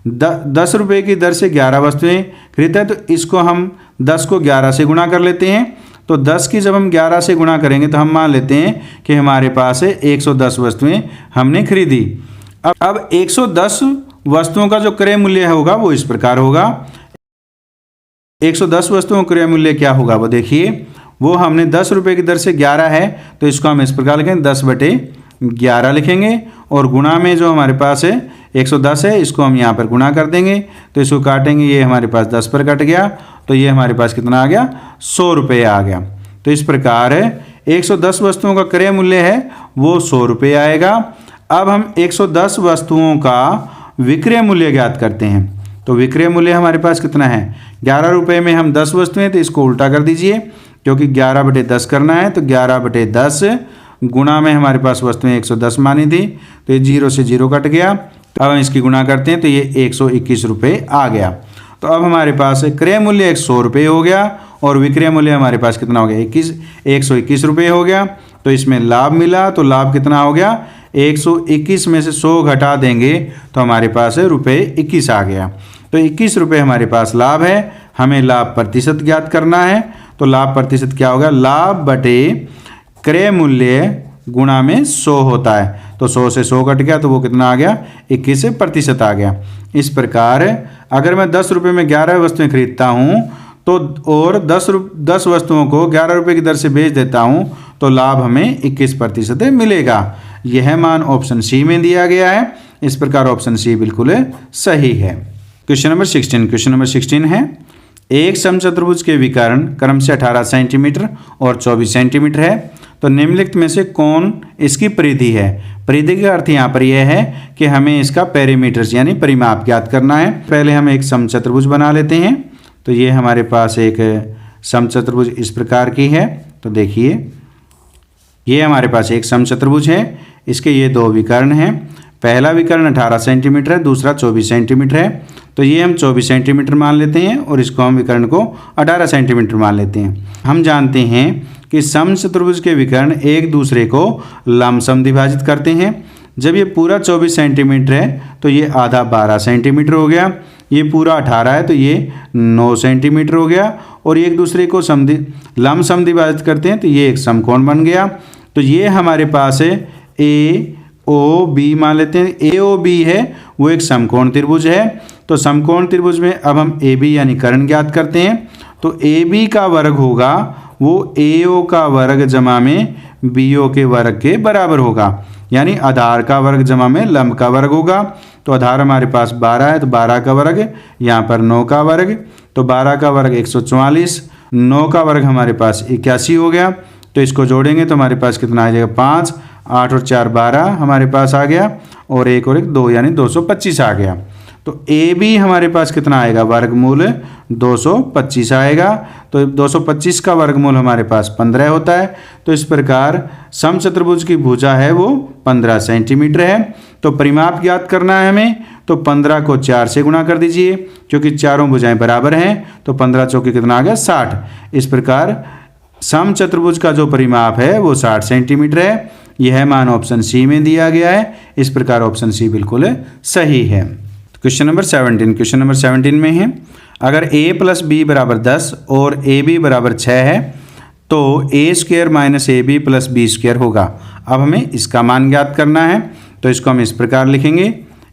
10 रुपये की दर से 11 वस्तुएं खरीदता है, तो इसको हम 10 को 11 से गुणा कर लेते हैं। तो 10 की जब हम 11 से गुणा करेंगे तो हम मान लेते हैं कि हमारे पास 110 वस्तुएं हमने खरीदी। अब 110 वस्तुओं का जो क्रय मूल्य होगा वो इस प्रकार होगा। 110 वस्तुओं का क्रय मूल्य क्या होगा वो देखिए। वो हमने 10 रुपये की दर से 11 है, तो इसको हम इस प्रकार लिखेंगे 10 बटे 11 लिखेंगे, और गुणा में जो हमारे पास 110 है इसको हम यहाँ पर गुणा कर देंगे। तो इसको काटेंगे, ये हमारे पास 10 पर कट गया, तो ये हमारे पास कितना आ गया 100 रुपये आ गया। तो इस प्रकार 110 वस्तुओं का क्रय मूल्य है वो 100 रुपये आएगा। अब हम 110 वस्तुओं का विक्रय मूल्य ज्ञात करते हैं। तो विक्रय मूल्य हमारे पास कितना है? 11 रुपये में हम 10 वस्तुएं, तो इसको उल्टा कर दीजिए, क्योंकि 11 बटे 10 करना है। तो 11 बटे 10 गुणा में हमारे पास वस्तुएं 110 मानी थी, तो ये 0 से 0 कट गया। अब हम इसकी गुणा करते हैं तो ये 121 रुपये आ गया। तो अब हमारे पास क्रय मूल्य 100 रुपये हो गया और विक्रय मूल्य हमारे पास कितना हो गया 121 रुपये हो गया। तो इसमें लाभ मिला, तो लाभ कितना हो गया 121 में से 100 घटा देंगे तो हमारे पास रुपये 21 आ गया। तो 21 रुपये हमारे पास लाभ है। हमें लाभ प्रतिशत ज्ञात करना है। तो लाभ प्रतिशत क्या होगा? लाभ बटे क्रय मूल्य गुणा में 100 होता है। तो 100 से 100 कट गया, तो वो कितना आ गया 21% आ गया। इस प्रकार अगर मैं 10 रुपये में 11 वस्तुएं खरीदता हूँ तो और 10 वस्तुओं को 11 रुपये की दर से बेच देता हूँ तो लाभ हमें 21% मिलेगा। यह मान ऑप्शन सी में दिया गया है। इस प्रकार ऑप्शन सी बिल्कुल सही है। क्वेश्चन नंबर 16 है, एक समचतुर्भुज के विकर्ण क्रम से 18 सेंटीमीटर और 24 सेंटीमीटर है, तो निम्नलिखित में से कौन इसकी परिधि है? परिधि का अर्थ यहाँ पर यह है कि हमें इसका पेरीमीटर यानी परिमाप ज्ञात करना है। पहले हम एक समचतुर्भुज बना लेते हैं। तो ये हमारे पास एक समचतुर्भुज इस प्रकार की है। तो देखिए ये हमारे पास एक समचतुर्भुज है, इसके ये 2 विकर्ण हैं। पहला विकर्ण 18 सेंटीमीटर है, दूसरा 24 सेंटीमीटर है। तो ये हम 24 सेंटीमीटर मान लेते हैं और इसको हम विकर्ण को 18 सेंटीमीटर मान लेते हैं। हम जानते हैं कि समचतुर्भुज के विकर्ण एक दूसरे को लमसम विभाजित करते हैं। जब ये पूरा 24 सेंटीमीटर है तो ये आधा 12 सेंटीमीटर हो गया, ये पूरा 18 है तो ये 9 सेंटीमीटर हो गया, और एक दूसरे को लमसम विभाजित करते हैं तो ये एक समकोण बन गया। तो ये हमारे पास है ए ओ बी, मान लेते हैं ए ओ बी है वो एक समकोण त्रिभुज है। तो समकोण त्रिभुज में अब हम ए बी यानी कर्ण ज्ञात करते हैं। तो ए बी का वर्ग होगा वो ए ओ का वर्ग जमा में बी ओ के वर्ग के बराबर होगा, यानी आधार का वर्ग जमा में लंब का वर्ग होगा। तो आधार हमारे पास 12 है तो 12 का वर्ग, यहाँ पर 9 का वर्ग, तो 12 का वर्ग 144, 9 का वर्ग हमारे पास 81 हो गया। तो इसको जोड़ेंगे तो हमारे पास कितना आ जाएगा 5, 8 और 4 12 हमारे पास आ गया, और 1 और 1 2 यानी 225 आ गया। तो ए बी हमारे पास कितना आएगा, वर्गमूल 225 आएगा। तो 225 का वर्गमूल हमारे पास 15 होता है। तो इस प्रकार समचतुर्भुज की भुजा है वो 15 सेंटीमीटर है। तो परिमाप ज्ञात करना है हमें, तो 15 को 4 से गुणा कर दीजिए, क्योंकि चारों भुजाएं बराबर हैं। तो 15 चौके कितना आ गया 60। इस प्रकार समचतुर्भुज का जो परिमाप है वो 60 सेंटीमीटर है। यह मान ऑप्शन सी में दिया गया है। इस प्रकार ऑप्शन सी बिल्कुल सही है। क्वेश्चन नंबर 17, क्वेश्चन नंबर 17 में है अगर a प्लस बी बराबर 10 और ए बी बराबर 6 है तो A square minus A B plus B square होगा। अब हमें इसका मान ज्ञात करना है। तो इसको हम इस प्रकार लिखेंगे,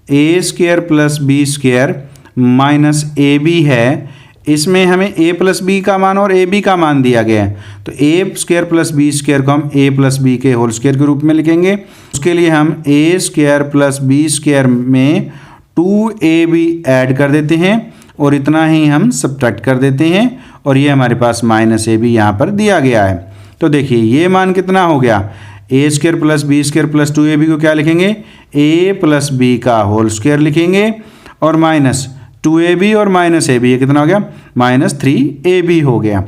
A square plus B square minus A B है, इसमें हमें a प्लस बी का मान और ए बी का मान दिया गया है। तो A square plus B square को हम a प्लस बी के होल स्क्वायर के रूप में लिखेंगे। उसके लिए हम a square plus B square में 2ab ऐड कर देते हैं और इतना ही हम सब्ट्रैक्ट कर देते हैं, और ये हमारे पास माइनस ए बी यहाँ पर दिया गया है। तो देखिए ये मान कितना हो गया, A square plus B square plus 2ab को क्या लिखेंगे, a प्लस बी का होल स्क्वायर लिखेंगे, और माइनस 2ab और माइनस ए बी, ये कितना हो गया माइनस 3ab हो गया।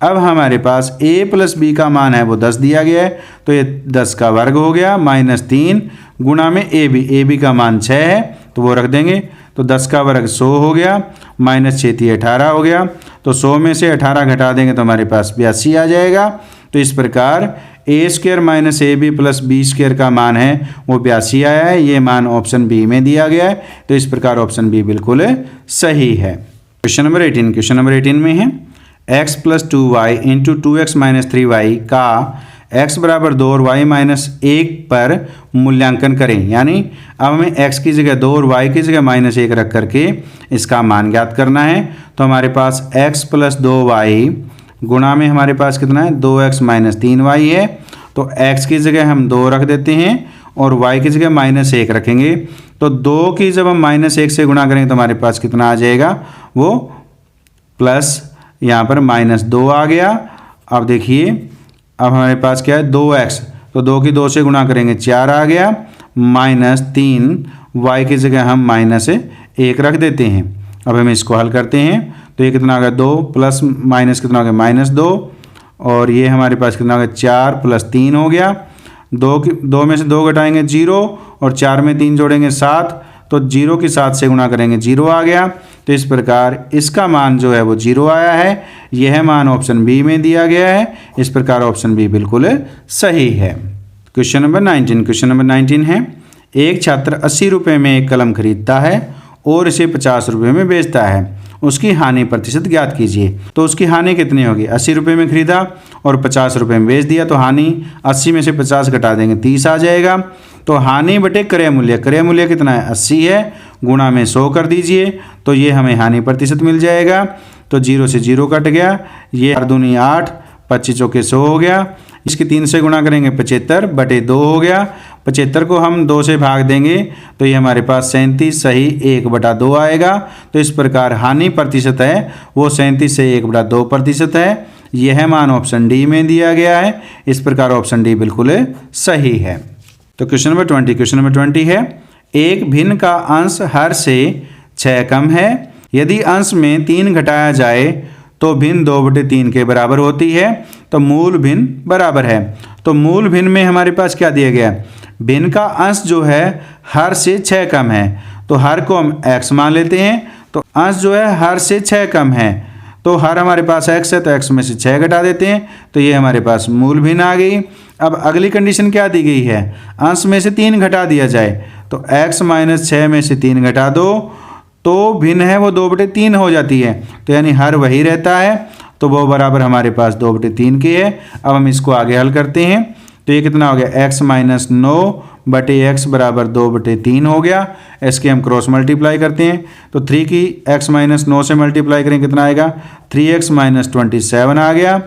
अब हमारे पास a प्लस बी का मान है वो 10 दिया गया है, तो ये 10 का वर्ग हो गया माइनस 3 गुणा में ए बी का मान 6 है तो वो रख देंगे। तो 10 का वर्ग 100 हो गया, माइनस 6 18 हो गया। तो 100 में से 18 घटा देंगे तो हमारे पास 82 आ जाएगा। तो इस प्रकार A square minus A B plus B square का मान है वो 82 आया है। ये मान ऑप्शन बी में दिया गया है। तो इस प्रकार ऑप्शन बी बिल्कुल सही है। क्वेश्चन नंबर 18, क्वेश्चन नंबर 18 में है x plus 2y into 2x minus 3y का x बराबर 2 और y माइनस 1 पर मूल्यांकन करें। यानी अब हमें x की जगह 2 और y की जगह माइनस 1 रख करके इसका मान ज्ञात करना है। तो हमारे पास x प्लस 2y गुणा में हमारे पास कितना है 2x माइनस 3y है। तो x की जगह हम 2 रख देते हैं और y की जगह माइनस 1 रखेंगे। तो 2 की जब हम माइनस 1 से गुणा करेंगे तो हमारे पास कितना आ जाएगा, वो प्लस यहाँ पर माइनस 2 आ गया। अब देखिए अब हमारे पास क्या है 2x, तो 2 की 2 से गुणा करेंगे 4 आ गया, माइनस 3 y की जगह हम माइनस 1 रख देते हैं। अब हम इसको हल करते हैं तो ये कितना आ गया 2 प्लस माइनस कितना हो गया माइनस 2, और ये हमारे पास कितना हो गया 4 प्लस 3 हो गया। 2 में से 2 घटाएंगे 0 और 4 में 3 जोड़ेंगे 7, तो 0 की 7 से गुणा करेंगे 0 आ गया। तो इस प्रकार इसका मान जो है वो 0 आया है। यह मान ऑप्शन बी में दिया गया है। इस प्रकार ऑप्शन बी बिल्कुल सही है। क्वेश्चन नंबर 19, क्वेश्चन नंबर 19 है एक छात्र 80 रुपये में एक कलम खरीदता है और इसे 50 रुपये में बेचता है, उसकी हानि प्रतिशत ज्ञात कीजिए। तो उसकी हानि कितनी होगी, 80 रुपये में खरीदा और 50 रुपये में बेच दिया, तो हानि 80 में से 50 घटा देंगे 30 आ जाएगा। तो हानि बटे क्रय मूल्य कितना है 80 है, गुणा में 100 कर दीजिए, तो ये हमें हानि प्रतिशत मिल जाएगा। तो 0 से 0 कट गया, ये 4 दूनी 8, 25 चौके 100 हो गया। इसकी 3 से गुणा करेंगे 75 बटे 2 हो गया। 75 को हम 2 से भाग देंगे तो ये हमारे पास 37 सही 1/2 आएगा। तो इस प्रकार हानि प्रतिशत है वो 37 से 1/2% है। यह मान ऑप्शन डी में दिया गया है। इस प्रकार ऑप्शन डी बिल्कुल सही है। तो क्वेश्चन नंबर 20, क्वेश्चन नंबर 20 है एक भिन्न का अंश हर से 6 कम है, यदि अंश में 3 घटाया जाए तो भिन्न 2/3 के बराबर होती है, तो मूल भिन्न बराबर है। तो मूल भिन्न में हमारे पास क्या दिया गया है, भिन्न का अंश जो है हर से 6 कम है, तो हर को हम x मान लेते हैं। तो अंश जो है हर से 6 कम है, तो हर हमारे पास x है तो x में से 6 घटा देते हैं, तो ये हमारे पास मूल भिन्न आ गई। अब अगली कंडीशन क्या दी गई है, अंश में से 3 घटा दिया जाए, तो x माइनस 6 में से 3 घटा दो तो भिन्न है वो 2/3 हो जाती है, तो यानी हर वही रहता है, तो वो बराबर हमारे पास 2/3 की है। अब हम इसको आगे हल करते हैं, तो ये कितना हो गया, x माइनस 9/x बराबर 2/3 हो गया। इसके हम क्रॉस मल्टीप्लाई करते हैं, तो 3 की x माइनस 9 से मल्टीप्लाई करेंगे कितना आएगा, 3x माइनस 27 आ गया।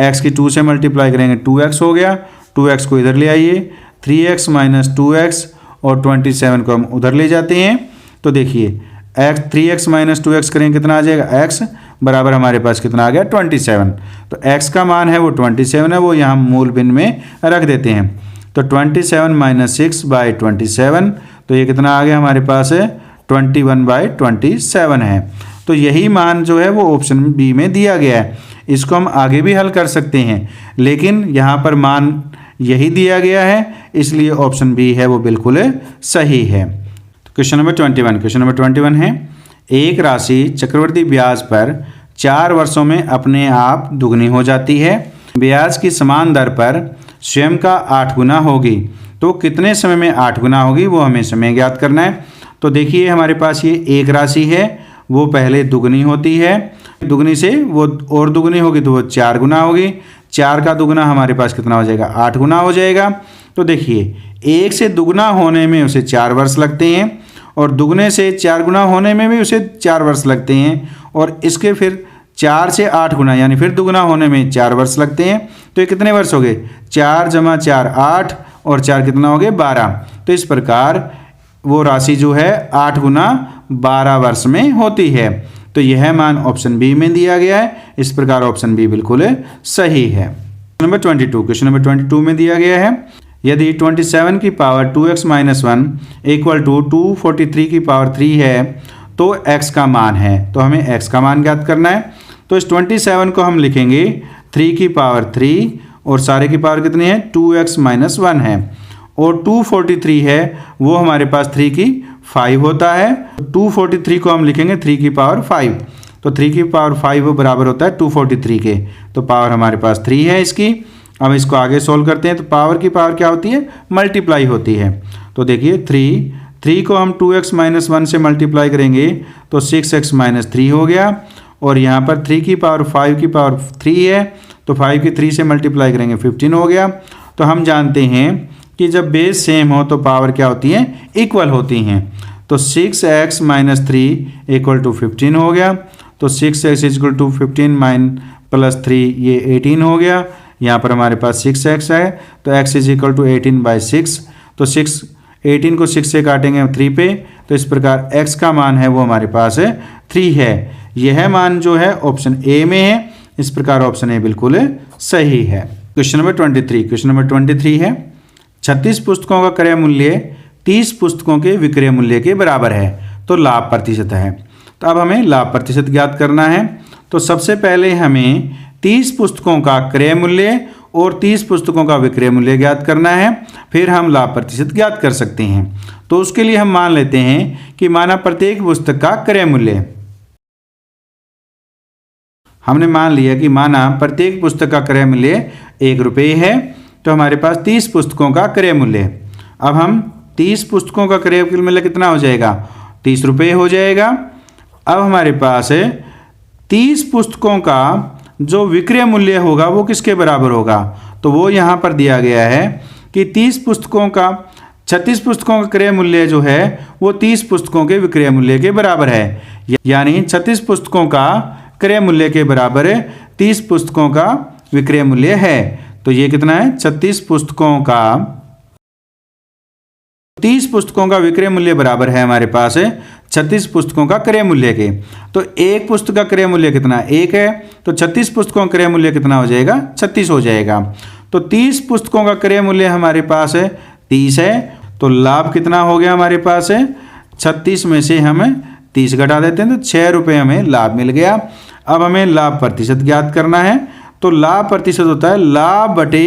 x की 2 से मल्टीप्लाई करेंगे 2x हो गया, 2x को इधर ले आइए, 3x माइनस 2x और 27 को हम उधर ले जाते हैं, तो देखिए x 3x माइनस 2x करेंगे कितना आ जाएगा, x बराबर हमारे पास कितना आ गया 27। तो x का मान है वो 27 है, वो यहाँ मूल भिन्न में रख देते हैं, तो 27 माइनस 6/27, तो ये कितना आ गया हमारे पास है 21/27 है। तो यही मान जो है वो ऑप्शन बी में दिया गया है। इसको हम आगे भी हल कर सकते हैं, लेकिन यहाँ पर मान यही दिया गया है, इसलिए ऑप्शन बी है वो बिल्कुल सही है। क्वेश्चन नंबर 21 है, एक राशि चक्रवृद्धि ब्याज पर 4 वर्षों में अपने आप दुगनी हो जाती है, ब्याज की समान दर पर स्वयं का 8 गुना होगी, तो कितने समय में 8 गुना होगी वो हमें समय ज्ञात करना है। तो देखिए हमारे पास ये एक राशि है, वो पहले दुगनी होती है, दुगनी से वो और दुगनी होगी तो वो 4 गुना होगी, 4 का दुगना हमारे पास कितना हो जाएगा, 8 गुना हो जाएगा। तो देखिए 1 से दुगना होने में उसे 4 वर्ष लगते हैं, और दुगने से 4 गुना होने में भी उसे 4 वर्ष लगते हैं, और इसके फिर 4 से 8 गुना यानी फिर दुगना होने में 4 वर्ष लगते हैं। तो ये कितने वर्ष हो गए, 4 + 4 8 और 4 कितना हो गए 12। तो इस प्रकार वो राशि जो है 8 गुना 12 वर्ष में होती है। तो यह मान ऑप्शन बी में दिया गया है, इस प्रकार ऑप्शन बी बिल्कुल सही है। क्वेश्चन नंबर 22 में दिया गया है, यदि 27 की power 2x minus 1 equal to 243 की पावर 3 है तो x का मान है, तो हमें x का मान ज्ञात करना है। तो इस 27 को हम लिखेंगे 3 की पावर 3 और सारे की पावर कितनी है 2x माइनस 1 है, और 243 है वो हमारे पास 3 की 5 होता है, 243 को हम लिखेंगे 3 की पावर 5, तो 3 की पावर 5 बराबर होता है 243 के, तो पावर हमारे पास 3 है इसकी। अब इसको आगे सोल्व करते हैं, तो पावर की पावर क्या होती है, मल्टीप्लाई होती है। तो देखिए 3 को हम 2x माइनस 1 से मल्टीप्लाई करेंगे तो 6x माइनस 3 हो गया, और यहाँ पर 3 की पावर 5 की पावर 3 है, तो 5 की 3 से मल्टीप्लाई करेंगे 15 हो गया। तो हम जानते हैं कि जब बेस सेम हो तो पावर क्या होती है, इक्वल होती हैं। तो 6x माइनस 3 इक्वल टू 15 हो गया, तो 6x इक्वल टू 15 प्लस 3 ये 18 हो गया। यहाँ पर हमारे पास 6x है, तो x इज इक्वल टू 18/6, तो 18 को 6 से काटेंगे 3 पे, तो इस प्रकार x का मान है वो हमारे पास 3 है। यह मान जो है ऑप्शन ए में है, इस प्रकार ऑप्शन ए बिल्कुल सही है। क्वेश्चन नंबर 23 है, 36 पुस्तकों का क्रय मूल्य 30 पुस्तकों के विक्रय मूल्य के बराबर है, तो लाभ प्रतिशत है। तो अब हमें लाभ प्रतिशत ज्ञात करना है। तो सबसे पहले हमें 30 पुस्तकों का क्रय मूल्य और 30 पुस्तकों का विक्रय मूल्य ज्ञात करना है, फिर हम लाभ प्रतिशत ज्ञात कर सकते हैं। तो उसके लिए हम मान लेते हैं कि माना प्रत्येक पुस्तक का क्रय मूल्य, हमने मान लिया कि माना प्रत्येक पुस्तक का क्रय मूल्य 1 रुपये है, तो हमारे पास 30 पुस्तकों का क्रय मूल्य। अब हम 30 पुस्तकों का क्रय मूल्य कितना हो जाएगा, 30 रुपये हो जाएगा। अब हमारे पास 30 पुस्तकों का जो विक्रय मूल्य होगा वो किसके बराबर होगा, तो वो यहाँ पर दिया गया है कि 36 पुस्तकों का क्रय मूल्य जो है वो 30 पुस्तकों के विक्रय मूल्य के बराबर है, यानी 36 पुस्तकों का क्रय मूल्य के बराबर 30 पुस्तकों का विक्रय मूल्य है। तो ये कितना है, 36 पुस्तकों का 30 पुस्तकों का विक्रय मूल्य बराबर है हमारे पास 36 पुस्तकों का क्रय मूल्य के। तो एक पुस्तक का क्रय मूल्य कितना 1 है, तो 36 पुस्तकों का क्रय मूल्य कितना हो जाएगा, 36 हो जाएगा। तो 30 पुस्तकों का क्रय मूल्य हमारे पास 30 है, तो लाभ कितना हो गया हमारे पास 36 में से हम 30 घटा देते हैं, तो 6 रुपये हमें लाभ मिल गया। अब हमें लाभ प्रतिशत ज्ञात करना है। तो लाभ प्रतिशत होता है लाभ बटे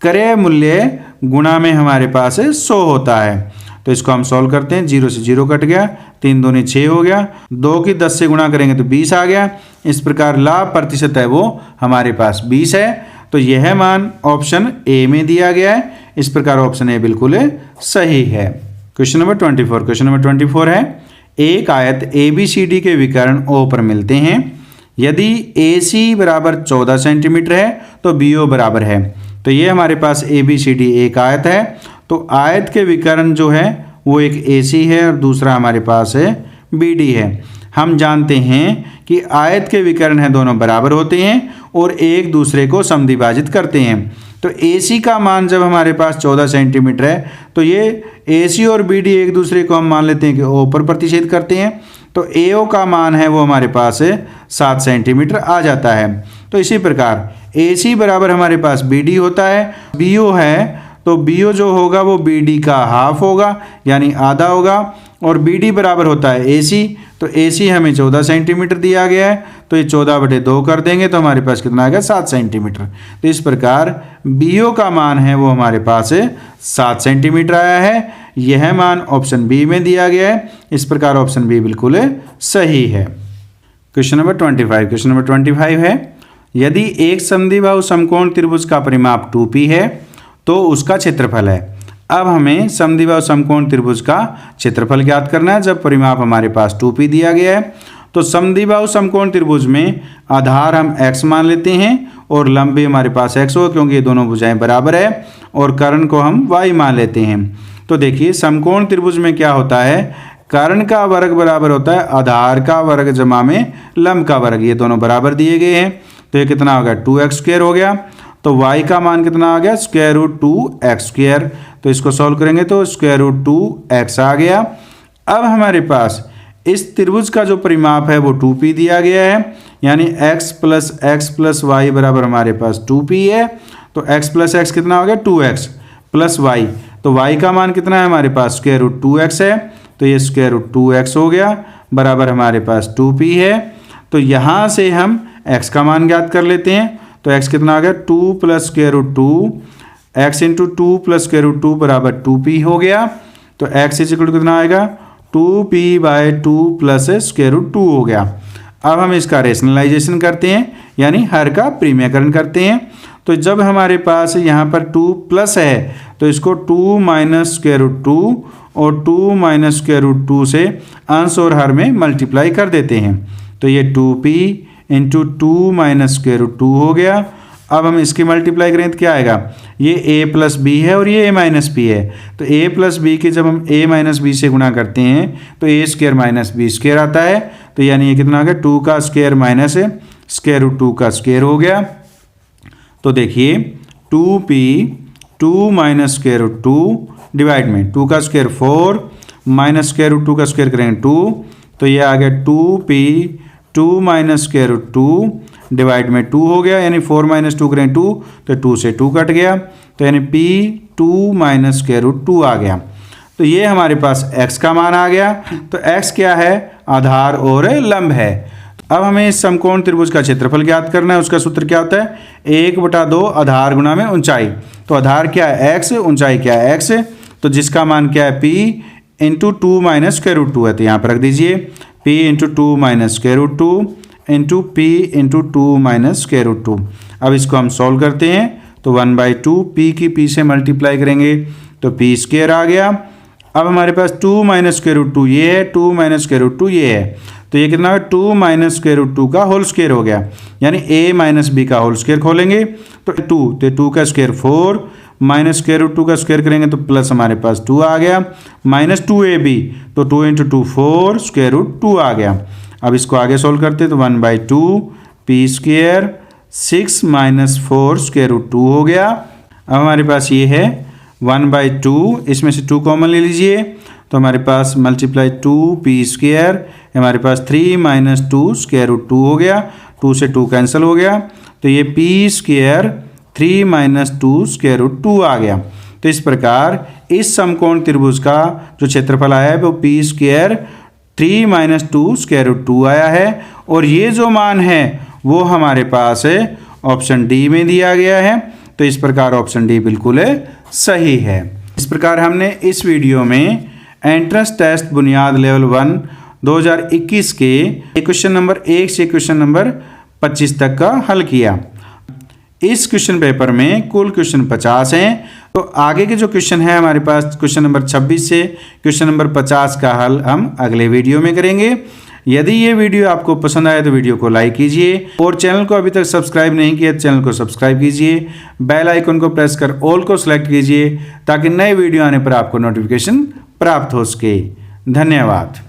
क्रय मूल्य गुणा में हमारे पास 100 होता है। तो इसको हम सॉल्व करते हैं, 0 से 0 कट गया, 3 दूनी 6 हो गया, 2 की 10 से गुणा करेंगे तो 20 आ गया। इस प्रकार लाभ प्रतिशत है वो हमारे पास 20 है। तो यह मान ऑप्शन ए में दिया गया है। इस प्रकार ऑप्शन ए बिल्कुल सही है। क्वेश्चन नंबर 24 है एक आयत ABCD के विकर्ण O पर मिलते हैं। यदि AC बराबर 14 सेंटीमीटर है तो BO बराबर है। तो ये हमारे पास ABCD एक आयत है। तो आयत के विकर्ण जो है वो एक AC है और दूसरा हमारे पास है BD है। हम जानते हैं कि आयत के विकर्ण हैं दोनों बराबर होते हैं और एक दूसरे को समद्विभाजित करते हैं। तो AC का मान जब हमारे पास 14 सेंटीमीटर है तो ये AC और BD एक दूसरे को हम मान लेते हैं कि O पर प्रतिच्छेद करते हैं। तो AO का मान है वो हमारे पास 7 सेंटीमीटर आ जाता है। तो इसी प्रकार AC बराबर हमारे पास BD होता है। BO है तो BO जो होगा वो BD का हाफ होगा यानी आधा होगा और BD बराबर होता है AC। तो AC हमें 14 सेंटीमीटर दिया गया है तो ये 14/2 कर देंगे तो हमारे पास कितना आ गया 7 सेंटीमीटर। तो इस प्रकार BO का मान है वो हमारे पास 7 सेंटीमीटर आया है। यह मान ऑप्शन बी में दिया गया है। इस प्रकार ऑप्शन बी बिल्कुल सही है। क्वेश्चन नंबर 25 है यदि एक समद्विबाहु समकोण त्रिभुज का परिमाप 2p है तो उसका क्षेत्रफल है। अब हमें समद्विबाहु समकोण त्रिभुज का क्षेत्रफल ज्ञात करना है जब परिमाप हमारे पास 2p दिया गया है। तो समद्विबाहु समकोण त्रिभुज में आधार हम x मान लेते हैं और लंब भी हमारे पास x हो क्योंकि ये दोनों भुजाएं बराबर है और कर्ण को हम y मान लेते हैं। तो देखिए समकोण त्रिभुज में क्या होता है, कर्ण का वर्ग बराबर होता है आधार का वर्ग जमा में लंब का वर्ग। ये दोनों बराबर दिए गए हैं तो ये कितना हो गया 2x² हो गया। तो y का मान कितना आ गया √2x²। तो इसको सॉल्व करेंगे तो √2x आ गया। अब हमारे पास इस त्रिभुज का जो परिमाप है वो 2p दिया गया है यानी x + y बराबर हमारे पास 2p है। तो x + x कितना हो गया 2x + y। तो y का मान कितना है हमारे पास √2x है तो ये √2x हो गया बराबर हमारे पास 2p है। तो यहाँ से हम x का मान ज्ञात कर लेते हैं। तो x कितना आ गया 2 + √2 x × 2 + √2 बराबर 2p हो गया। तो x = कितना आएगा 2p/2 + √2 हो गया। अब हम इसका रेशनलाइजेशन करते हैं यानी हर का परिमेयकरण करते हैं। तो जब हमारे पास यहाँ पर 2 प्लस है तो इसको 2 - √2 और 2 - √2 से अंश और हर में मल्टीप्लाई कर देते हैं। तो ये 2p × 2 - √2 हो गया। अब हम इसकी मल्टीप्लाई करें तो क्या आएगा, ये a + b है और ये a - b है। तो a + b के जब हम a - b से गुणा करते हैं तो a² - b² आता है। तो यानी ये कितना आ गया 2 का स्क्वायर माइनस √2 का स्क्वायर हो गया। तो देखिए 2p 2 - √2 डिवाइड में 2 का स्क्वायर 4 माइनस √2 का स्क्वायर करेंगे 2। तो ये आ गया 2p 2 - √2 डिवाइड में 2 हो गया यानी 4 - 2 करें 2 तो 2 से 2 कट गया। तो यानी p 2 - √2 आ गया। तो ये हमारे पास x का मान आ गया। तो x क्या है आधार और लंब है। अब हमें इस समकोण त्रिभुज का क्षेत्रफल ज्ञात करना है। उसका सूत्र क्या होता है 1/2 आधार गुणा में ऊंचाई। तो आधार क्या है x, ऊंचाई क्या है x। तो जिसका मान क्या है p × 2 - √2 है। तो यहाँ पर रख दीजिए p × 2 - √2 × p × 2 - √2। अब इसको हम सॉल्व करते हैं तो 1/2 p की p से मल्टीप्लाई करेंगे तो p² आ गया। अब हमारे पास 2 - √2 ये है 2 - √2 ये है। तो ये कितना है 2 - √2 का होल स्क्वायर हो गया यानी a - b का होल स्क्वायर खोलेंगे तो 2 का स्क्वायर 4 माइनस √2 का स्क्वायर करेंगे तो प्लस हमारे पास 2 आ गया -2ab। तो 2 × 2 4 √2 आ गया। अब इसको आगे सोल्व करते तो 1/2 p² 6 - 4 √2 हो गया। अब हमारे पास ये है 1/2, इसमें से 2 कॉमन ले लीजिए तो हमारे पास मल्टीप्लाई 2p², हमारे पास 3 - 2 √2 हो गया। 2 से 2 कैंसिल हो गया तो ये p² 3 - 2 √2 आ गया। तो इस प्रकार इस समकोण त्रिभुज का जो क्षेत्रफल आया है वो p² 3 - 2 √2 आया है। और ये जो मान है वो हमारे पास ऑप्शन डी में दिया गया है। तो इस प्रकार ऑप्शन डी बिल्कुल सही है। इस प्रकार हमने इस वीडियो में एंट्रेंस टेस्ट बुनियाद लेवल 1 2021 के क्वेश्चन नंबर 1 से क्वेश्चन नंबर 25 तक का हल किया। इस क्वेश्चन पेपर में कुल क्वेश्चन 50 हैं। तो आगे के जो क्वेश्चन है हमारे पास क्वेश्चन नंबर 26 से क्वेश्चन नंबर 50 का हल हम अगले वीडियो में करेंगे। यदि ये वीडियो आपको पसंद आए तो वीडियो को लाइक कीजिए और चैनल को अभी तक सब्सक्राइब नहीं किया चैनल को सब्सक्राइब कीजिए, बेल आइकन को प्रेस कर ऑल को सिलेक्ट कीजिए ताकि नए वीडियो आने पर आपको नोटिफिकेशन प्राप्त हो सके। धन्यवाद।